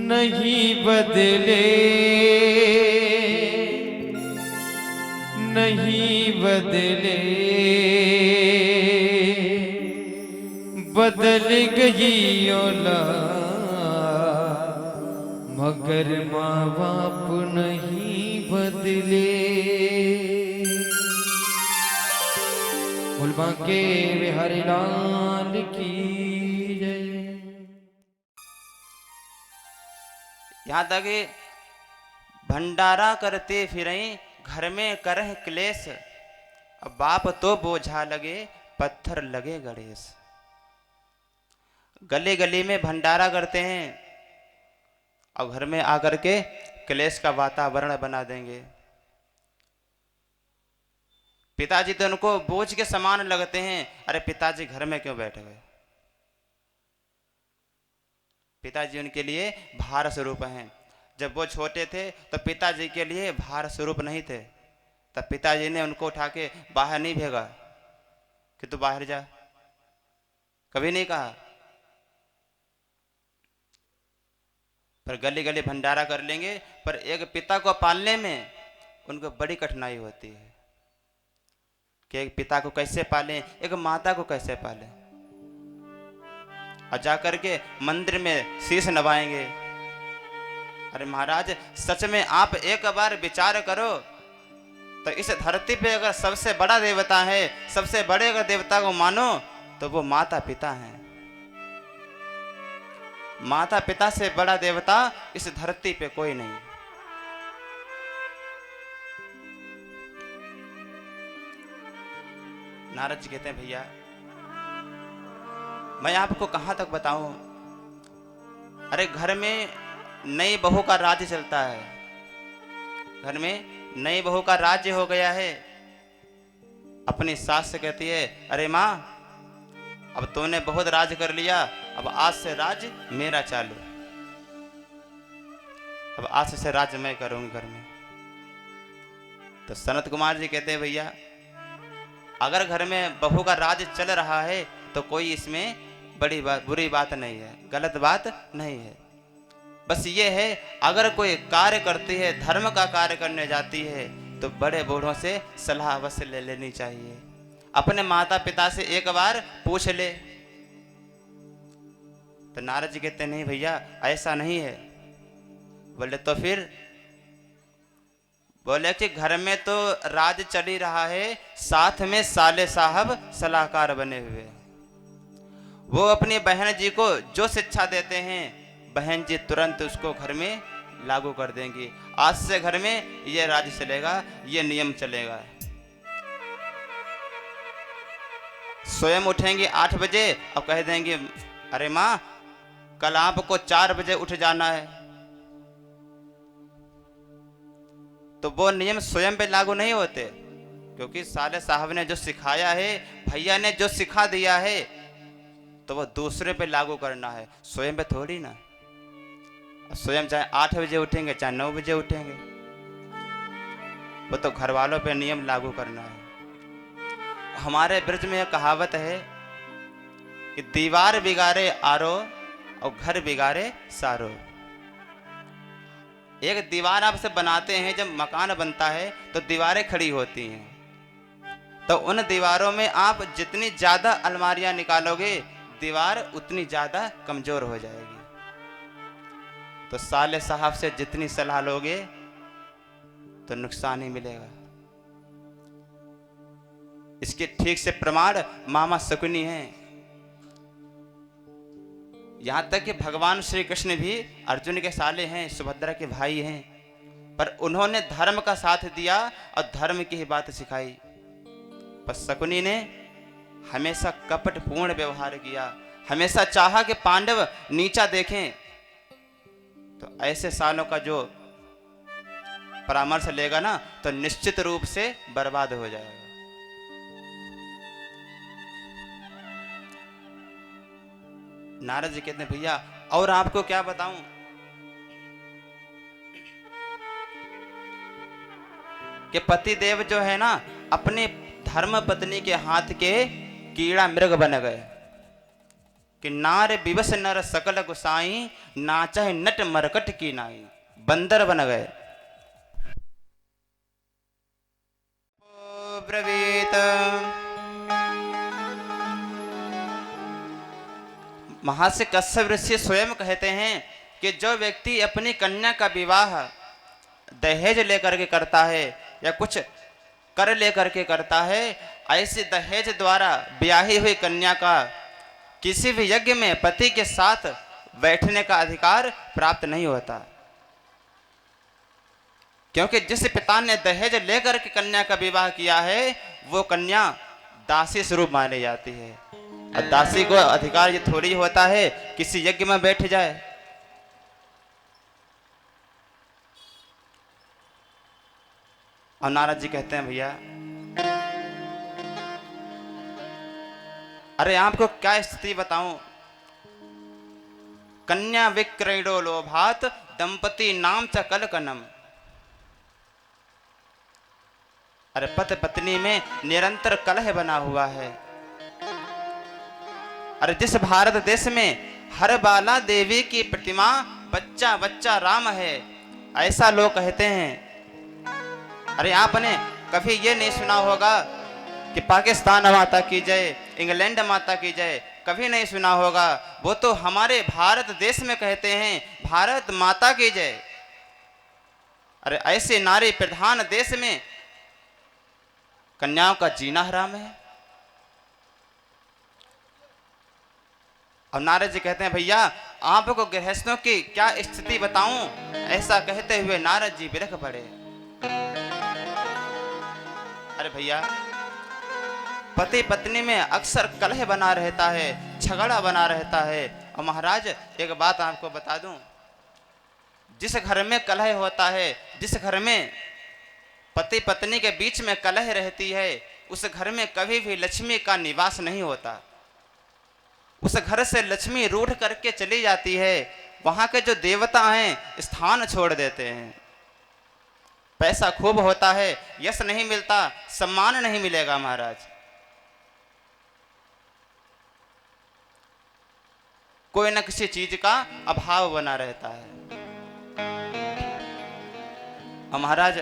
नहीं बदले, नहीं बदले, बदल गई औलाद मगर माँ बाप नहीं बदले। बोल बांके बिहारी लाल की जय। यहाँ तक कि भंडारा करते फिरें घर में करह क्लेश, अब बाप तो बोझा लगे पत्थर लगे गणेश। गली गली में भंडारा करते हैं और घर में आकर के क्लेश का वातावरण बना देंगे। पिताजी तो उनको बोझ के समान लगते हैं। अरे पिताजी घर में क्यों बैठ गए? पिताजी उनके लिए भार स्वरूप हैं। जब वो छोटे थे तो पिताजी के लिए भार स्वरूप नहीं थे, तब पिताजी ने उनको उठा के बाहर नहीं भेजा कि तू बाहर जा, कभी नहीं कहा। पर गली गली भंडारा कर लेंगे, पर एक पिता को पालने में उनको बड़ी कठिनाई होती है कि एक पिता को कैसे पालें, एक माता को कैसे पालें। और जाकर के मंदिर में शीश नवाएंगे। अरे महाराज, सच में आप एक बार विचार करो तो इस धरती पे अगर सबसे बड़ा देवता है, सबसे बड़े अगर देवता को मानो तो वो माता पिता हैं। माता पिता से बड़ा देवता इस धरती पे कोई नहीं। नारद जी कहते हैं, भैया मैं आपको कहां तक बताऊं। अरे घर में नई बहू का राज्य चलता है, घर में नई बहू का राज्य हो गया है। अपनी सास से कहती है, अरे माँ अब तूने बहुत राज कर लिया, अब आज से राज मेरा चालू, अब आज से राज मैं करूंगी घर में। तो सनत कुमार जी कहते हैं, भैया अगर घर में बहू का राज चल रहा है तो कोई इसमें बुरी बात नहीं है, गलत बात नहीं है। बस ये है, अगर कोई कार्य करती है, धर्म का कार्य करने जाती है, तो बड़े बूढ़ों से सलाह अवश्य ले लेनी चाहिए। अपने माता पिता से एक बार पूछ ले। तो नारद जी कहते नहीं भैया, ऐसा नहीं है। बोले तो फिर? बोले कि घर में तो राज चल ही रहा है, साथ में साले साहब सलाहकार बने हुए। वो अपनी बहन जी को जो शिक्षा देते हैं, बहन जी तुरंत उसको घर में लागू कर देंगी। आज से घर में ये राज चलेगा, ये नियम चलेगा। स्वयं उठेंगे 8 बजे और कह देंगे, अरे माँ कल आपको 4 बजे उठ जाना है। तो वो नियम स्वयं पे लागू नहीं होते, क्योंकि साले साहब ने जो सिखाया है, भैया ने जो सिखा दिया है, तो वो दूसरे पे लागू करना है, स्वयं पे थोड़ी ना। स्वयं चाहे 8 बजे उठेंगे चाहे 9 बजे उठेंगे, वो तो घर वालों पे नियम लागू करना है। हमारे ब्रज में एक कहावत है कि दीवार बिगाड़े आरो और घर बिगाड़े सारो। एक दीवार आप से बनाते हैं, जब मकान बनता है तो दीवारें खड़ी होती हैं, तो उन दीवारों में आप जितनी ज्यादा अलमारियां निकालोगे, दीवार उतनी ज्यादा कमजोर हो जाएगी। तो साले साहब से जितनी सलाह लोगे तो नुकसान ही मिलेगा। इसके ठीक से प्रमाण मामा शकुनी हैं। यहां तक कि भगवान श्री कृष्ण भी अर्जुन के साले हैं, सुभद्रा के भाई हैं, पर उन्होंने धर्म का साथ दिया और धर्म की ही बात सिखाई। पर शकुनी ने हमेशा कपटपूर्ण व्यवहार किया, हमेशा चाहा कि पांडव नीचा देखें। तो ऐसे सालों का जो परामर्श लेगा ना, तो निश्चित रूप से बर्बाद हो जाएगा। नारद जी कहते हैं भैया और आपको क्या बताऊं, कि पति देव जो है ना, अपनी धर्म पत्नी के हाथ के कीड़ा मृग बन गए। कि नार विवश नर सकल गुसाई, नाचह नट मरकट की नाई। बंदर बन गए। ब्रवीत महर्षि कश्यप ऋषि स्वयं कहते हैं कि जो व्यक्ति अपनी कन्या का विवाह दहेज लेकर के करता है या कुछ कर लेकर के करता है, ऐसे दहेज द्वारा ब्याही हुई कन्या का किसी भी यज्ञ में पति के साथ बैठने का अधिकार प्राप्त नहीं होता। क्योंकि जिस पिता ने दहेज लेकर के कन्या का विवाह किया है, वो कन्या दासी स्वरूप मानी जाती है। और दासी को अधिकार ये थोड़ी होता है किसी यज्ञ में बैठ जाए। और नारद जी कहते हैं भैया, अरे आपको क्या स्थिति बताऊं, कन्या विक्रयणो लोभात दंपति नाम च कलकनम। अरे पति पत्नी में निरंतर कलह बना हुआ है। अरे जिस भारत देश में हर बाला देवी की प्रतिमा बच्चा बच्चा राम है, ऐसा लोग कहते हैं। अरे आपने कभी ये नहीं सुना होगा कि पाकिस्तान माता की जय, इंग्लैंड माता की जय, कभी नहीं सुना होगा। वो तो हमारे भारत देश में कहते हैं भारत माता की जय। अरे ऐसे नारी प्रधान देश में कन्याओं का जीना हराम है। अब नारद जी कहते हैं भैया आपको गृहस्थों की क्या स्थिति बताऊं। ऐसा कहते हुए नारद जी बिलख पड़े। अरे भैया पति पत्नी में अक्सर कलह बना रहता है, झगड़ा बना रहता है। और महाराज एक बात आपको बता दूं, जिस घर में कलह होता है, जिस घर में पति पत्नी के बीच में कलह रहती है, उस घर में कभी भी लक्ष्मी का निवास नहीं होता। उस घर से लक्ष्मी रूठ करके चली जाती है। वहां के जो देवता हैं स्थान छोड़ देते हैं। पैसा खूब होता है, यश नहीं मिलता, सम्मान नहीं मिलेगा महाराज। कोई न किसी चीज का अभाव बना रहता है। और महाराज,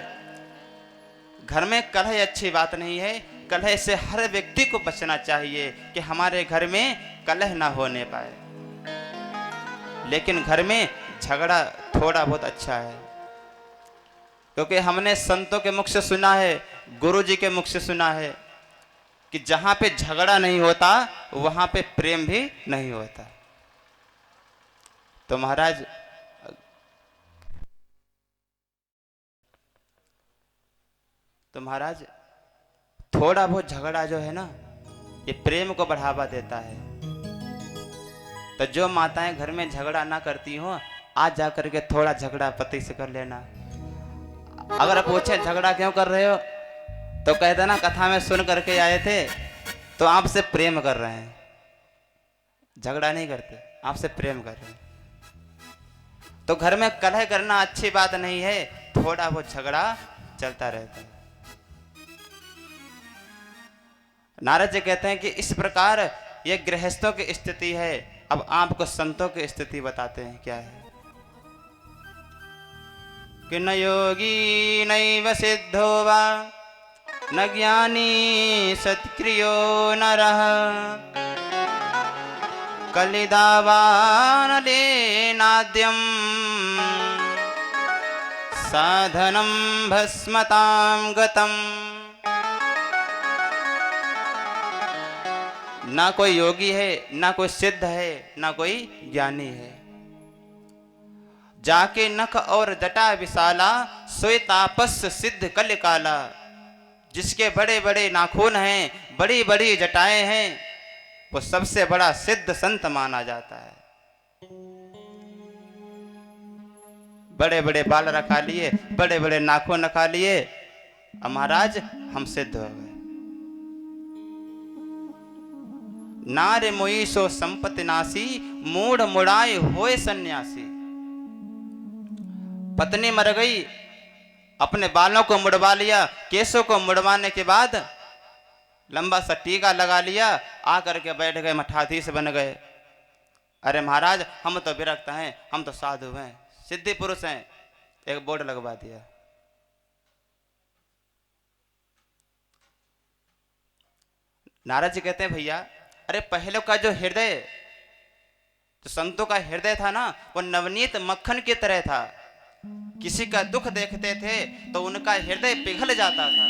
घर में कलह अच्छी बात नहीं है। कलह से हर व्यक्ति को बचना चाहिए कि हमारे घर में कलह ना होने पाए। लेकिन घर में झगड़ा थोड़ा बहुत अच्छा है, क्योंकि हमने संतों के मुख से सुना है, गुरु जी के मुख से सुना है कि जहां पे झगड़ा नहीं होता वहां पे प्रेम भी नहीं होता। तो महाराज थोड़ा बहुत झगड़ा जो है ना, ये प्रेम को बढ़ावा देता है। तो जो माताएं घर में झगड़ा ना करती हो, आज जा करके थोड़ा झगड़ा पति से कर लेना। अगर पूछे झगड़ा क्यों कर रहे हो, तो कह देना कथा में सुन करके आए थे, तो आपसे प्रेम कर रहे हैं। झगड़ा नहीं करते, आपसे प्रेम कर रहे हैं। तो घर में कलह करना अच्छी बात नहीं है, थोड़ा बहुत झगड़ा चलता रहता है। नारद जी कहते हैं कि इस प्रकार ये गृहस्थों की स्थिति है। अब आपको संतों की स्थिति बताते हैं क्या है। कि न योगी नैव सिद्धो वा न ज्ञानी सत्क्रियो नरः कलिदावान लेनाद्यम साधनम भस्मतां गतम। ना कोई योगी है, ना कोई सिद्ध है, ना कोई ज्ञानी है। जाके नख और जटा विशाला, सोई तापस सिद्ध कल काला। जिसके बड़े बड़े नाखून हैं, बड़ी बड़ी जटाएं हैं, वो सबसे बड़ा सिद्ध संत माना जाता है। बड़े बड़े बाल रखा लिए, बड़े बड़े नाखून रखा लिए, अब महाराज हम सिद्ध हो गए। नारे मोई सो संपत्ति नासी, मूढ़ मुड़ाए होए सन्यासी। पत्नी मर गई, अपने बालों को मुड़वा लिया, केसों को मुड़वाने के बाद लंबा सा टीका लगा लिया, आकर के बैठ गए, मठाधीश बन गए। अरे महाराज, हम तो विरक्त हैं, हम तो साधु हैं, सिद्धि पुरुष हैं। एक बोर्ड लगवा दिया। नारद जी कहते हैं भैया, अरे पहले का जो हृदय, तो संतों का हृदय था ना, वो नवनीत मक्खन की तरह था। किसी का दुख देखते थे तो उनका हृदय पिघल जाता था।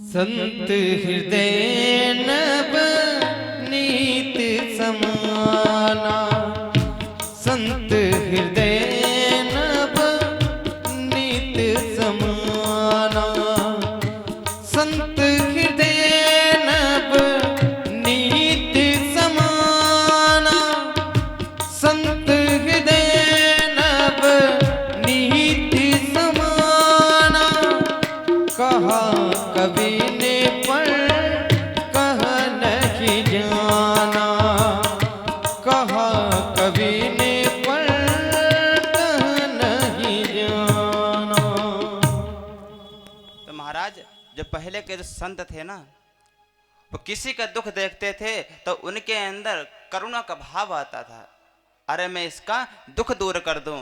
संत हृदय नवनीत समाना, संत हृदय नवनीत समाना, संत हृदय नवनीत समाना, संत हृदय नवनीत समाना। कहा कवि ने पर कह नहीं जाना, कहा कवि ने पर कह नहीं जाना। तो महाराज, जो पहले के जो संत थे ना, वो किसी का दुख देखते थे तो उनके अंदर करुणा का भाव आता था। अरे मैं इसका दुख दूर कर दूं।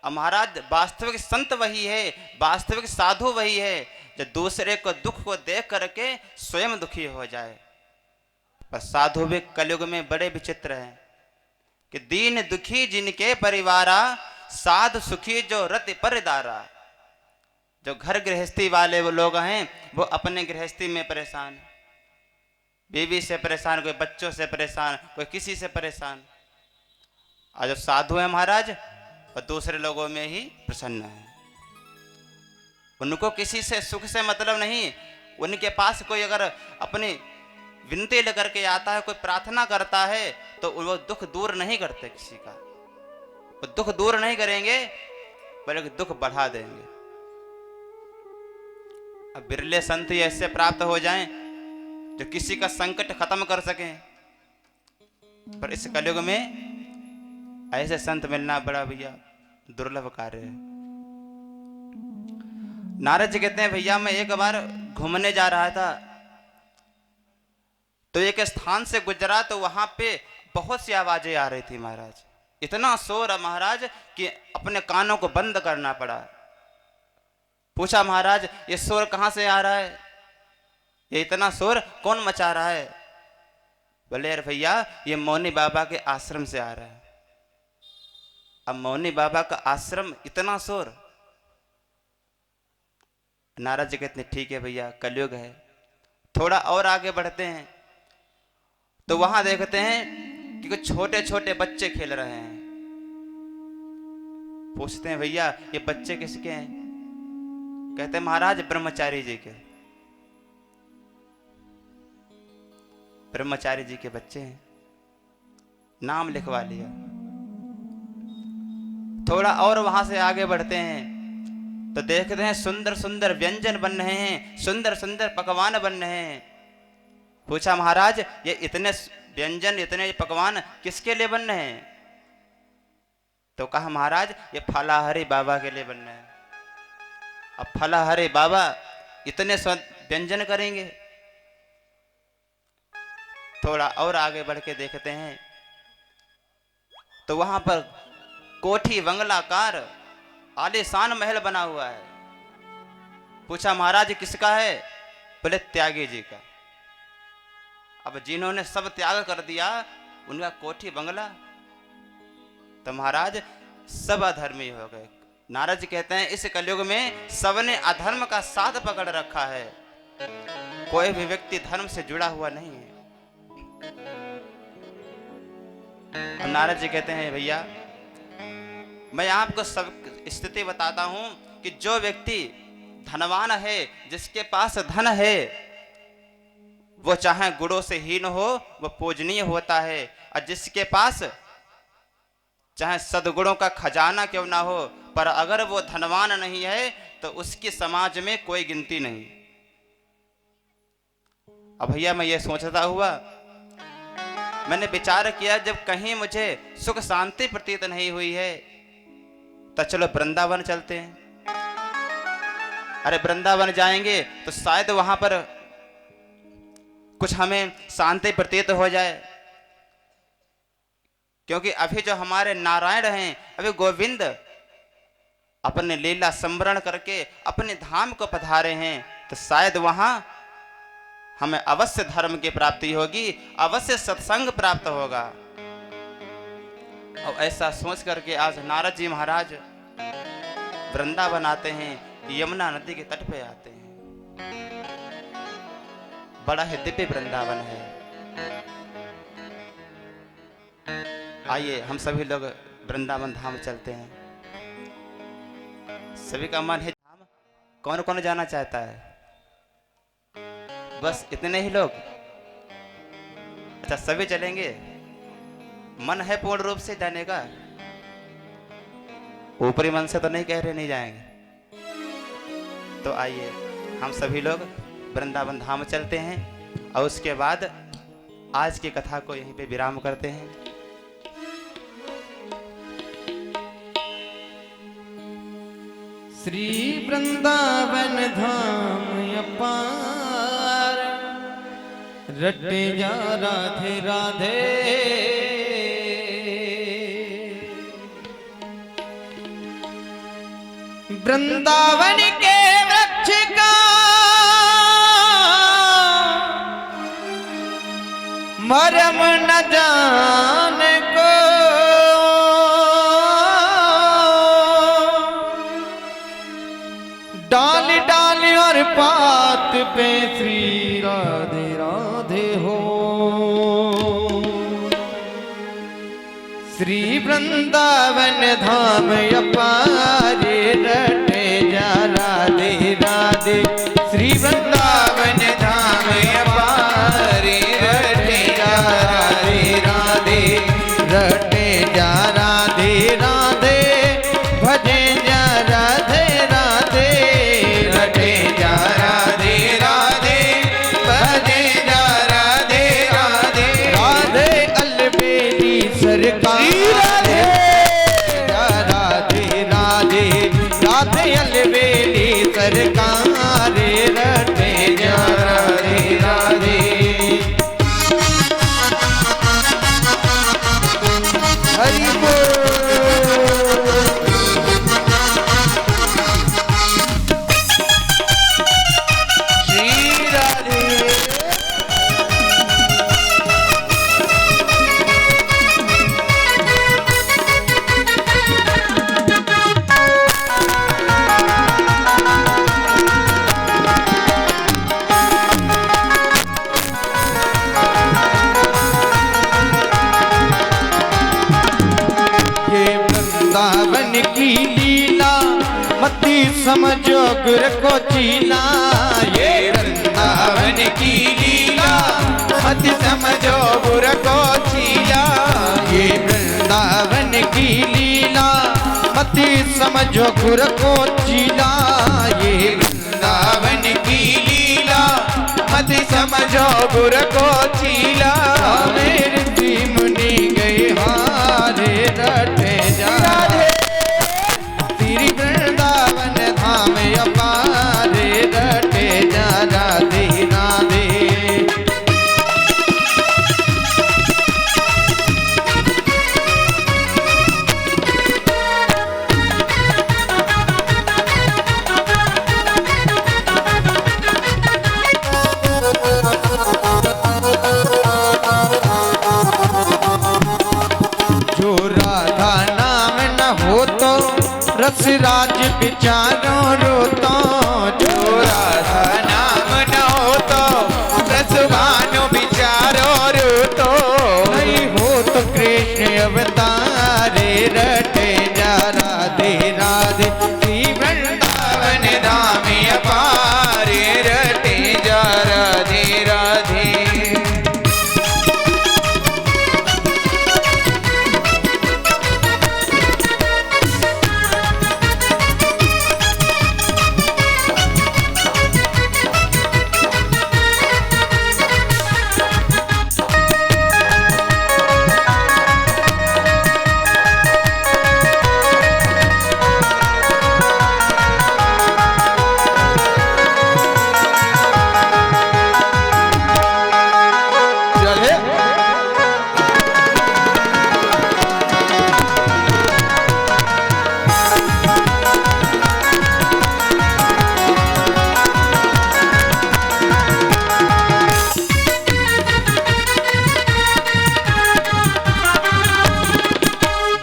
अब महाराज, वास्तविक संत वही है, वास्तविक साधु वही है जो दूसरे को दुख को देख करके स्वयं दुखी हो जाए। पर साधु भी कलयुग में बड़े विचित्र हैं कि दीन दुखी जिनके परिवारा, साधु सुखी जो रति परिदारा। जो घर गृहस्थी वाले वो लोग हैं, वो अपने गृहस्थी में परेशान, बीवी से परेशान, कोई बच्चों से परेशान, कोई किसी से परेशान। और जो साधु है महाराज, वो दूसरे लोगों में ही प्रसन्न है। उनको किसी से सुख से मतलब नहीं। उनके पास कोई अगर अपनी विनती लेकर के आता है, कोई प्रार्थना करता है, तो वो दुख दूर नहीं करते किसी का। वो दुख दूर नहीं करेंगे, बल्कि दुख बढ़ा देंगे। अब बिरले संत ऐसे प्राप्त हो जाएं जो किसी का संकट खत्म कर सकें। पर इस कलयुग में ऐसे संत मिलना बड़ा भैया दुर्लभ कार्य है। नारद जी कहते हैं, भैया मैं एक बार घूमने जा रहा था, तो एक स्थान से गुजरा, तो वहां पे बहुत सी आवाजें आ रही थी महाराज। इतना शोर है महाराज कि अपने कानों को बंद करना पड़ा। पूछा महाराज ये शोर कहाँ से आ रहा है, ये इतना शोर कौन मचा रहा है? बोले यार भैया ये मौनी बाबा के आश्रम से आ रहा है। अब मौनी बाबा का आश्रम, इतना शोर। नारद जी कहते ठीक है भैया कलयुग है। थोड़ा और आगे बढ़ते हैं तो वहां देखते हैं कि कुछ छोटे छोटे बच्चे खेल रहे हैं। पूछते हैं भैया ये बच्चे किसके हैं? कहते हैं महाराज ब्रह्मचारी जी के। ब्रह्मचारी जी के बच्चे हैं, नाम लिखवा लिया। थोड़ा और वहां से आगे बढ़ते हैं तो देखते हैं सुंदर सुंदर व्यंजन बन रहे हैं, सुंदर सुंदर पकवान बन रहे हैं। पूछा महाराज ये इतने व्यंजन इतने पकवान किसके लिए बन रहे हैं? तो कहा महाराज ये फलाहारी बाबा के लिए बन रहे हैं। अब फलाहारी बाबा इतने व्यंजन करेंगे। थोड़ा और आगे बढ़ के देखते हैं तो वहां पर कोठी बंगलाकार आलीशान महल बना हुआ है। पूछा महाराज किसका है? बोले त्यागी जी का। अब जिन्होंने सब त्याग कर दिया उनका कोठी बंगला, तो महाराज सब अधर्मी हो गए। नारद जी कहते हैं इस कलयुग में सबने अधर्म का साथ पकड़ रखा है, कोई भी व्यक्ति धर्म से जुड़ा हुआ नहीं है। और नारद जी कहते हैं भैया मैं आपको सब स्थिति बताता हूं कि जो व्यक्ति धनवान है, जिसके पास धन है, वो चाहे गुणों से हीन हो वो पूजनीय होता है। और जिसके पास चाहे सद्गुणों का खजाना क्यों ना हो, पर अगर वो धनवान नहीं है तो उसकी समाज में कोई गिनती नहीं। अब भैया मैं ये सोचता हुआ मैंने विचार किया जब कहीं मुझे सुख शांति प्रतीत नहीं हुई है तो चलो वृंदावन चलते हैं। अरे वृंदावन जाएंगे तो शायद वहां पर कुछ हमें शांति प्रतीत हो जाए, क्योंकि अभी जो हमारे नारायण हैं, अभी गोविंद अपने लीला संवरण करके अपने धाम को पधारे हैं, तो शायद वहां हमें अवश्य धर्म की प्राप्ति होगी, अवश्य सत्संग प्राप्त होगा। और ऐसा सोच करके आज नारद जी महाराज वृंदावन आते हैं, यमुना नदी के तट पे आते हैं। बड़ा ही दिव्य वृंदावन है। आइए हम सभी लोग वृंदावन धाम चलते हैं। सभी का मन है धाम, कौन कौन जाना चाहता है? बस इतने ही लोग? अच्छा सभी चलेंगे? मन है पूर्ण रूप से जाने का? ऊपरी मन से तो नहीं कह रहे नहीं जाएंगे? तो आइए हम सभी लोग वृंदावन धाम चलते हैं और उसके बाद आज की कथा को यहीं पे विराम करते हैं। श्री वृंदावन धाम अपार, रटे जा राधे राधे। वृंदावन के वृक्ष का मरम न जाने को, डाल डाल और पात पे श्री राधे राधे हो। श्री वृंदावन धाम अपार, रटे जा राधे राधे। श्री वृंदावन धाम अपार, रटे जा राधे राधे। रटे जा राधे राधे, भजे जा राधे राधे। रटे जा राधे राधे, भजे जा राधे राधे। राधे अलबेली सरकार, राधे राधे राधे। मती समझो गुर को चीला, ये वृंदावन की लीला मत समझो गुर को चीला। ये वृंदावन की लीला मती समझो गुर को चीला। ये वृंदावन की लीला मत समझो गुर को चीला। मेरे ऋषि मुनि गए हारे रटे जा राधे तेरी वृंदावन धाम अपारे रटे जा राधे राधे। जो राधा नाम न हो तो रस राज विचारो रोतो। जो राधा नाम न हो तो रसवानो विचारो रूतो। नहीं हो तो कृष्ण अवतारे रटे जा राधे राधे। श्री वृंदावन वृंदावन धाम अपारे रटे जा राधे राधे।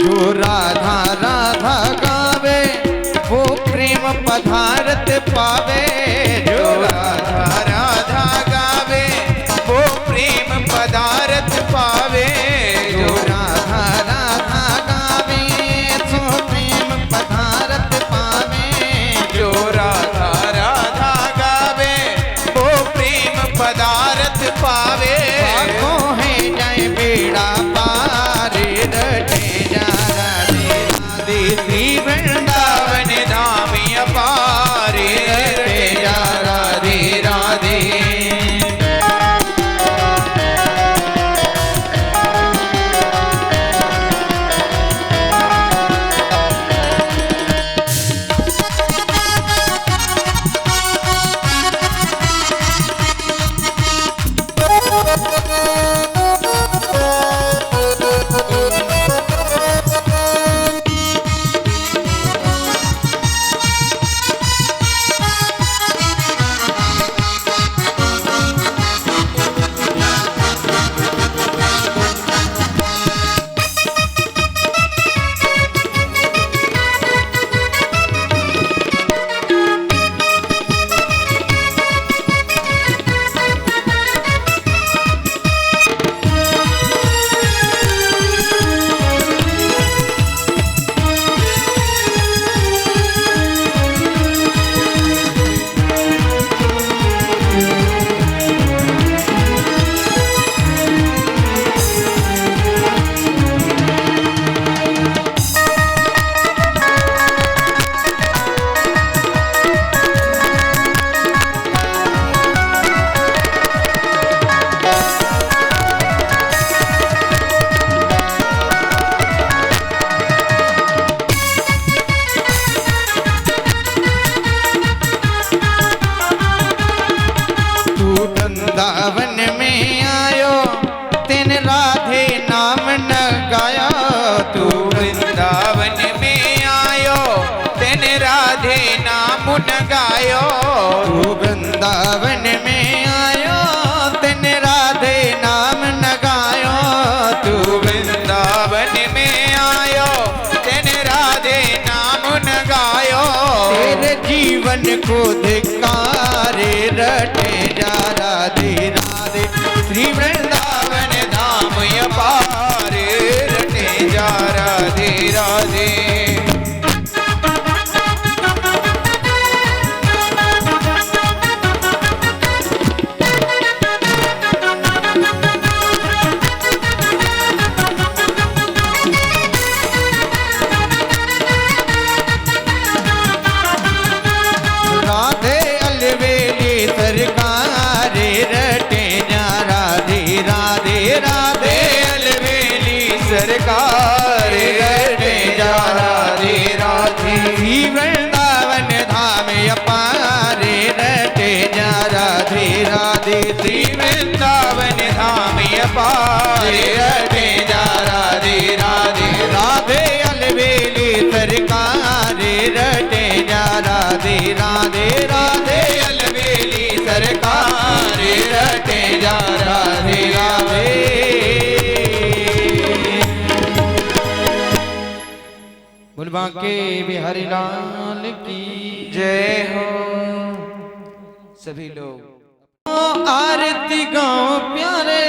जो राधा राधा गावे वो प्रेम पधारत पावे। जो राधा राधा गावे वो प्रेम पदारथ पावे। जो राधा राधा गावे सो प्रेम पधारत पावे। जो राधा राधा गावे वो प्रेम पदारथ पावे। पाको है जय बेड़ा पारे रटे जा राधे राधे। श्री वृंदावन वृंदावन धाम अपारे रटे जा राधे राधे। वृंदावन में आयो तेन राधे नाम न गाया। तू वृंदावन में आयो तेन राधे नाम न गायो। तू वृंदावन में आयो तेन राधे नाम न गायो। तू वृंदावन में आयो तेन राधे नाम न गायो। तेरे जीवन को धिक्कारे रटे जा राधे राधे। श्री वृंदावन धाम अपारे रटे जा राधे राधे। सरकार रटे जा राधे राधे वृंदावन धाम अपारे रटे जा राधे राधे श्री वृंदावन धाम अपार रटे जा राधे राधे राधे अलबेली सरकार रटे जा राधे राधे राधे अलबेली सरकार रटे जा राधे राधे बुलवा के बिहारी लाल की जय हो। सभी लोग आरती गाँव प्यारे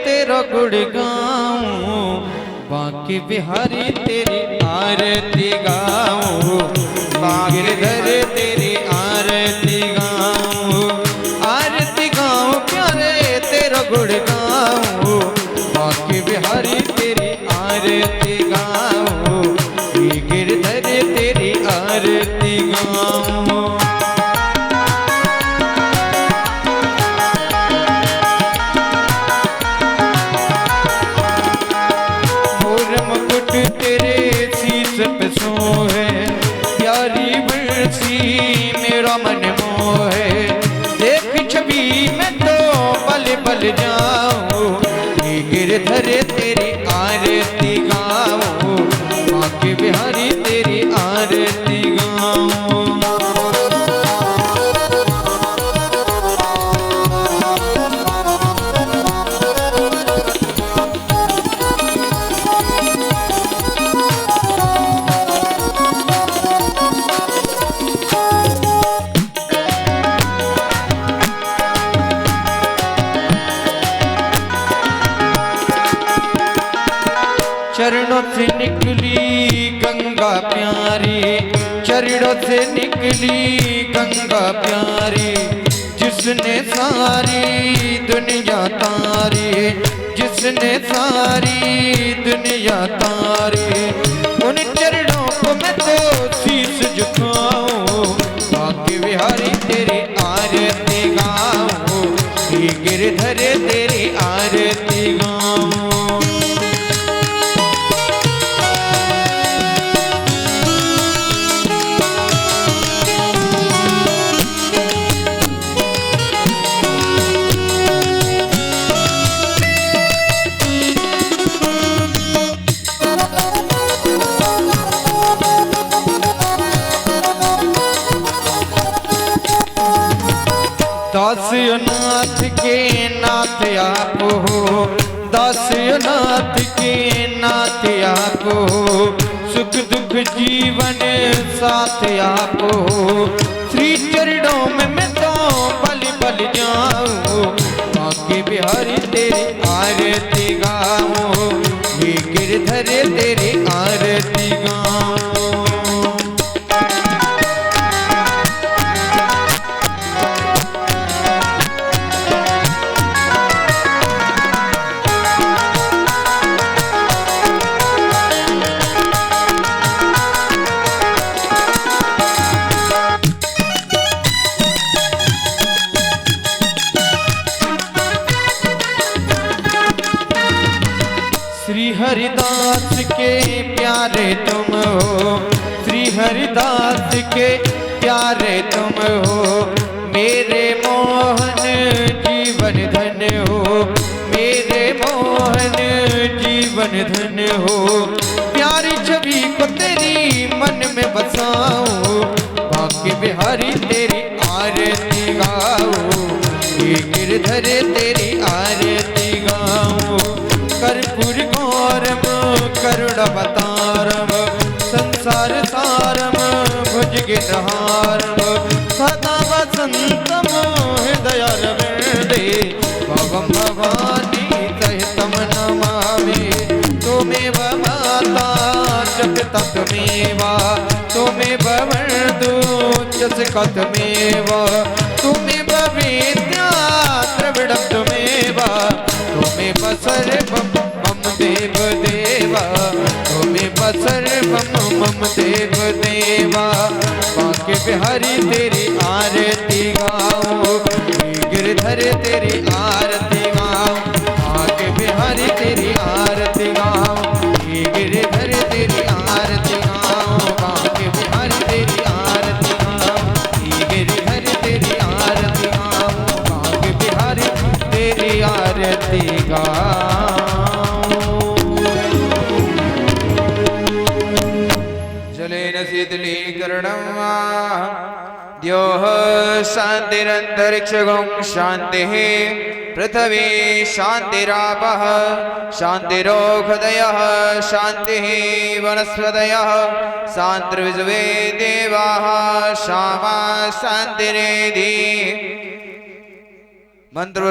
तेरा गुड़ गाऊं बाकी बिहारी तेरी आरती गाऊं गिरधर तेरी आरती गाऊं आरती गाँव प्यारे तेरा गुड़ गाऊं बाकी बिहारी तेरी आरती गाऊं गिरधर तेरी आरती गाऊं तेरे शीश पे सोहे प्यारी बरसी मेरा मन मोहे देख छवि में तो पल पल जाऊं गिरधर तेरी आरती गाऊं बाकी बिहारी तेरी आरती गाऊं चरणों से निकली गंगा प्यारी चरणों से निकली गंगा प्यारी जिसने सारी दुनिया तारी जिसने सारी दुनिया तारी उन चरणों को मैं तो शीश झुकाऊं बाकी बिहारी तेरी आरती गाऊं गिरधर तेरी आरती गाऊं दासनाथ के नाथ आप हो दासनाथ के नाथ आप हो सुख दुख जीवन साथ आप हो श्री चरणों में मैं तो पल पल जाऊं बाकी बिहारी तेरी आरती गाऊं गिरधर तेरी आरती गाऊं श्री हरिदास के प्यारे तुम हो श्री हरिदास के प्यारे तुम हो मेरे मोहन जीवन धन हो मेरे मोहन जीवन धन हो प्यारी छवि को तेरी मन में बसाऊं बाकी बिहारी तेरी आरती गाऊं गिरधर तेरी आरती गाऊं कर्पूर गौरम करुणावतारम संसार सारम भुजगेन्द्रहारम सदा वसंतम हृदयारविंदे भवं भवानी सहितं नमामि त्वमेव माता जगत त्वमेव त्वमेव वरदूर्जस्कतमेव त्वमेव विद्या द्रविडं त्वमेव त्वमेव सर्वं मम देव देवा त्वमेव सर्वं मम देव देवा बाके बिहारी तेरी आरती गाऊं गिरधर तेरी आरती गाऊं बाके बिहारी तेरी आरती गाऊं आरती गाऊं। जलेन शीतलीकरणं वा द्योः शान्तिरन्तरिक्षगुं शान्तिः पृथिवी शान्तिरापः शान्तिरोषधयः शान्तिः वनस्पतयः शान्तिर्विश्वे देवाः क्षमा शान्तिरेधि मंत्र